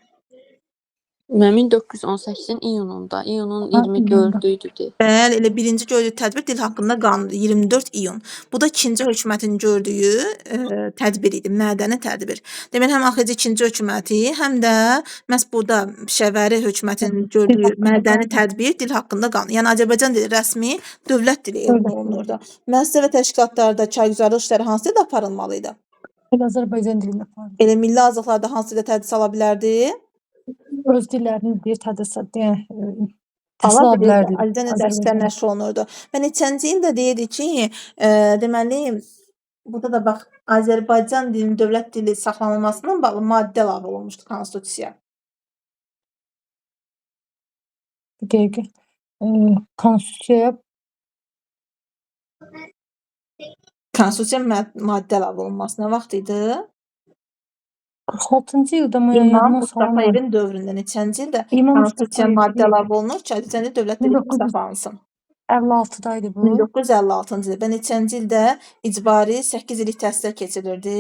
1918-in iyununda, iyunun 24-ü idi. Bəli, elə birinci gördüyü tədbir dil haqqında qanundur, 24 iyun. Bu da ikinci hökumətin gördüyü tədbir idi, mədəni tədbir. Deməli, həm AXC ikinci hökuməti, həm də məhz burada Pişəvəri hökumətinin gördüyü mədəni tədbir dil haqqında qanun. Yəni Azərbaycan dili rəsmi dövlət dili elan olunurdu. Müəssisə və təşkilatlarda çaygüzarlıq işləri hansı dildə aparılmalı idi? Azərbaycan dilində aparılır. Elə milli azadlıqlarda hansı dildə tədris ala bilərdi? Öz dillərini bir tədris ala bilirdi. Azərbaycan dərslər nəşr olunurdu. Və neçənci ildə deyirdi ki, deməli, burada da bax, Azərbaycan dilinin dövlət dili saxlanılmasından bağlı maddə ləğv olunmuşdu konstitusiyaya. Bir dəqiqə. Konstitusiyaya maddə ləğv olunması nə vaxt idi? 46-cı ildə İmam Mustafayevin dövründə neçənci ildə konstitusiya maddə ləğv olunur ki, Azərbaycan dövlət dili saxlanılsın. 56-da idi bu. 1956-cı ildə və neçənci ildə icbari 8 illik təhsil keçirilirdi?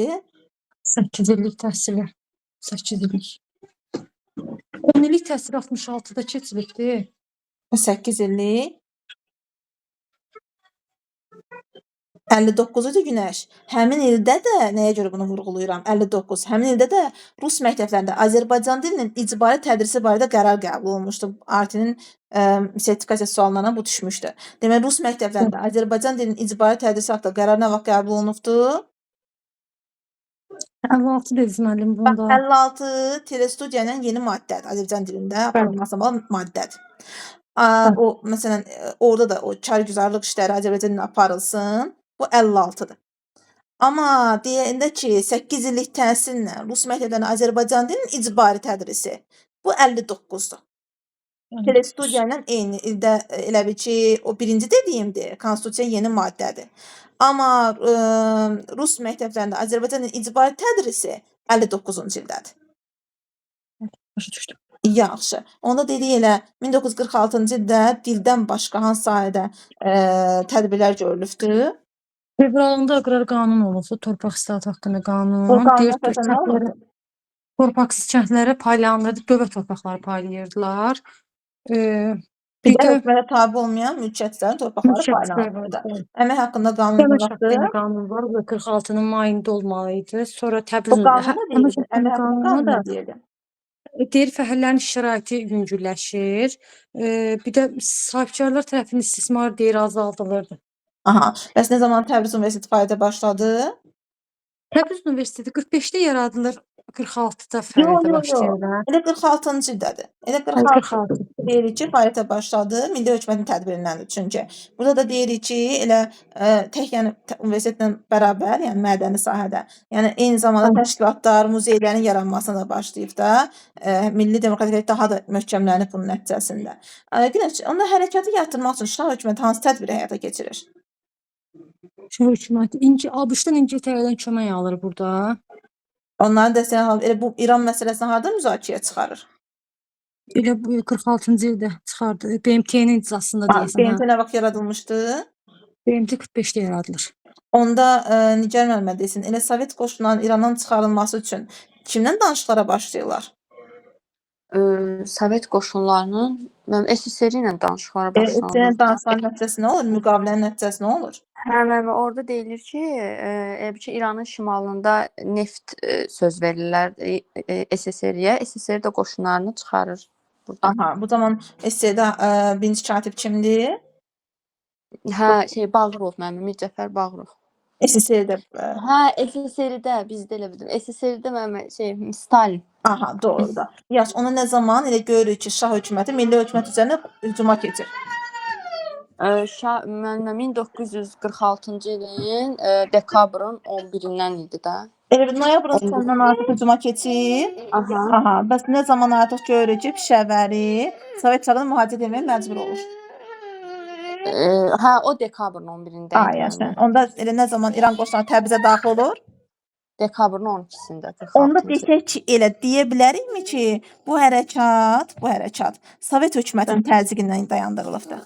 8 illik təhsili. 8 illik. 10 illik təhsil 66-da keçirildi. 8 illik. 59-cu Günəş. Həmin ildə də, nəyə görə bunu vurğulayıram? 59. Həmin ildə də rus məktəblərində Azərbaycan dilinin icbari tədrisi barədə qərar qəbul olunmuşdu. ART-nin sertifikasiya suallarına bu düşmüşdü. Deməli, rus məktəblərində Azərbaycan dilinin icbari tədrisi haqqında qərar nə vaxt qəbul olunubdu? 56 dediniz müəllim bunda. 56 telestudiyanın yeni maddədir. Azərbaycan dilində aparılması maddədir. O, məsələn, orada da o kargüzarlıq işləri Azərbaycan dilində aparılsın. Bu 56-dır. Amma deyəndə ki, 8 illik təhsillə Rus məktəblərində Azərbaycan dilinin icbari tədrisi. Bu 59-dur. Telestudiya ilə eyni ildə elə bil ki, o birinci dediyimdir, konstitusiya yeni maddədir. Amma Rus məktəblərində Azərbaycan dilinin icbari tədrisi 59-cu ildədir. Başa düşdüm. Yaxşı. Onda dedik elə 1946-cı ildə dildən başqa hansı sahədə tədbirlər görülübdür? Fevralında aqrar qanun olubdu, torpaq islahatı haqqında qanun. O qanun nə olubdu? torpaqsız kəndlərə paylanırdı, dövlət torpaqları paylayırdılar. Bir Bir də də hökumətə tabe olmayan mülkiyyətçilərin torpaqları mülkiyyətçilər paylanırdı. var. Əmək haqqında qanun Əmək vaxtı haqqında qanun var, bu da 46-nın mayında olmalı idi. Sonra o Təbrizin qanun nə əmək deyirdi? haqqında Əmək haqqında qanunu qanun da nə deyirdi? deyir fəhlərin şəraiti yüngülləşir. Bir də sahibkarlar tərəfindən istismar deyir azaldılırdı. Aha. Bəs nə zaman Təbriz Universiteti fəaliyyətə başladı? Təbriz Universiteti 45-də yaradılır, 46-da Yo, fəaliyyətə yo, yo. başlayırlar. Elə 46-cı ildadır. Elə 46. deyirik ki, fəaliyyətə başladı, Milli Hökumətin tədbirindəndir çünki. Burada da deyirik ki, elə tək yəni universitetlə bərabər, yəni mədəni sahədə, yəni eyni zamanda təşkilatlar, muzeylərin yaranmasına da başlayıb da, milli demokratik daha da möhkəmlənib bunun nəticəsində. Günəş, onda hərəkatı yatırmaq üçün Şah hökuməti hansı tədbiri həyata keçirir? Şah hökuməti ABŞ-dan, İngiltərədən kömək alır burada. Onların dəstəyi elə bu İran məsələsini harda müzakirəyə çıxarır? Elə bu 46-cı ildə çıxardı. BMT-nin iclasında deyəsən. BMT nə vaxt yaradılmışdı? BMT 45-də yaradılır. Onda Nigar müəllimə desin, elə Sovet qoşunlarının İrandan çıxarılması üçün kimdən danışıqlara başlayırlar? Sovet qoşunlarının SSR ilə danışıqlara Danışıqların başlanılır. danışıqların nəticəsi nə olur? Müqavilənin nəticəsi nə olur? Həmin orada deyilir ki, İranın şimalında neft söz verirlər SSR-yə. SSR də qoşunlarını çıxarır burada. Aha, bu zaman SSR-də birinci katib kimdir? Bağırov müəllim, Mircəfər Bağırov. SSR-də SSR-də bizdə elə bildim. SSR-də müəllim Stalin. Aha, doğru da. Yaş, ona nə zaman elə görürük ki, Şah hökuməti milli hökumət üzərinə hücuma keçir. Müəllim 1946-cı ilin dekabrın 11-dən idi də. Elə bir noyabrın sonundan artıq hücuma keçir. Aha, bəs nə zaman artıq görürük ki, Pişəvəri Sovet çağını mühafizə etməyə məcbur olur. O dekabrın 11-də idi. Yaşa. Onda elə nə zaman İran qoşunları Təbrizə daxil olur? Dekabrın 12-sində. Onda desək ki, elə deyə bilərikmi ki, bu hərəkat Sovet hökumətinin təzyiqindən dayandırılıbdı?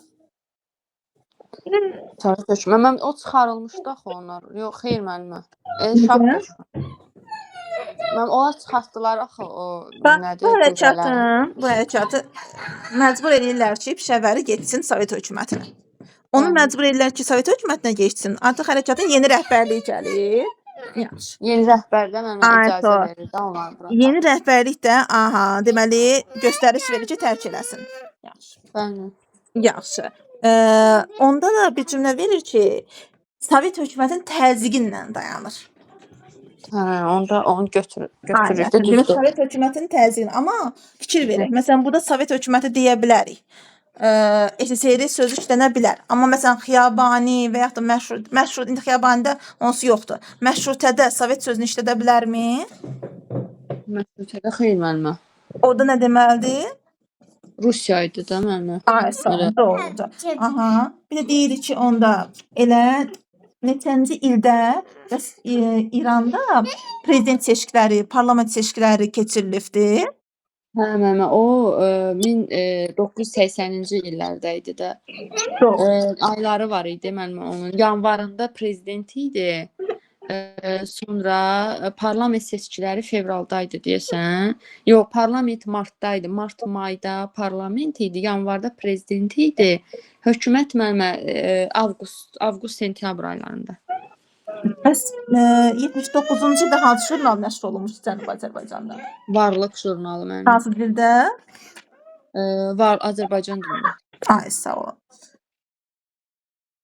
Sovet hökuməti. Mən o çıxarılmışdı axı onlar. Yox, xeyr müəllimə. Şah hökuməti. Mən onlar çıxartdılar axı o Bu hərəkatı məcbur edirlər ki, Pişəvəri getsin Sovet hökumətinə. Onu məcbur edirlər ki, Sovet hökumətinə getsin. Artıq hərəkatın yeni rəhbərliyi gəlir. Yaxşı. Yeni rəhbərdən mənə icazə verir də onlar bura. Yeni rəhbərlik də, deməli, göstəriş verir ki, tərk eləsin. Yaxşı. Bəli. Yaxşı. Onda da bir cümlə verir ki, Sovet hökumətinin təzyiqi ilə dayanır. Onda onu götürür. Sovet hökumətinin təzyiqi, amma fikir verək. Məsələn, burada Sovet hökuməti deyə bilərik. SSR sözü işlənə bilər. Amma məsələn, Xiyabani və yaxud da məşrut indi Xiyabanidə onsuz yoxdur. Məşrutədə Sovet sözünü işlədə bilərmi? Məşrutədə xeyr müəllimə. Orada nə deməlidir? Rusiya idi da müəllimə. Doğrudur. Aha. Bir də deyirik ki, onda elə neçənci ildə İranda prezident seçkiləri, parlament seçkiləri keçirilibdi. Müəllimə, o 1980-ci illərdə idi də. Ayları var idi müəllimə onun. Yanvarında prezident idi. Sonra parlament seçkiləri fevralda idi deyəsən. Yox, parlament martda idi. Mart-mayda parlament idi, yanvarda prezident idi. Hökumət müəllimə avqust-sentyabr aylarında. Bəs 79-cu ildə hansı jurnal nəşr olunmuşdu Cənubi Azərbaycanda? Varlıq jurnalı müəllimə. Hansı dildə? Var, Azərbaycan dilində. Sağ olun.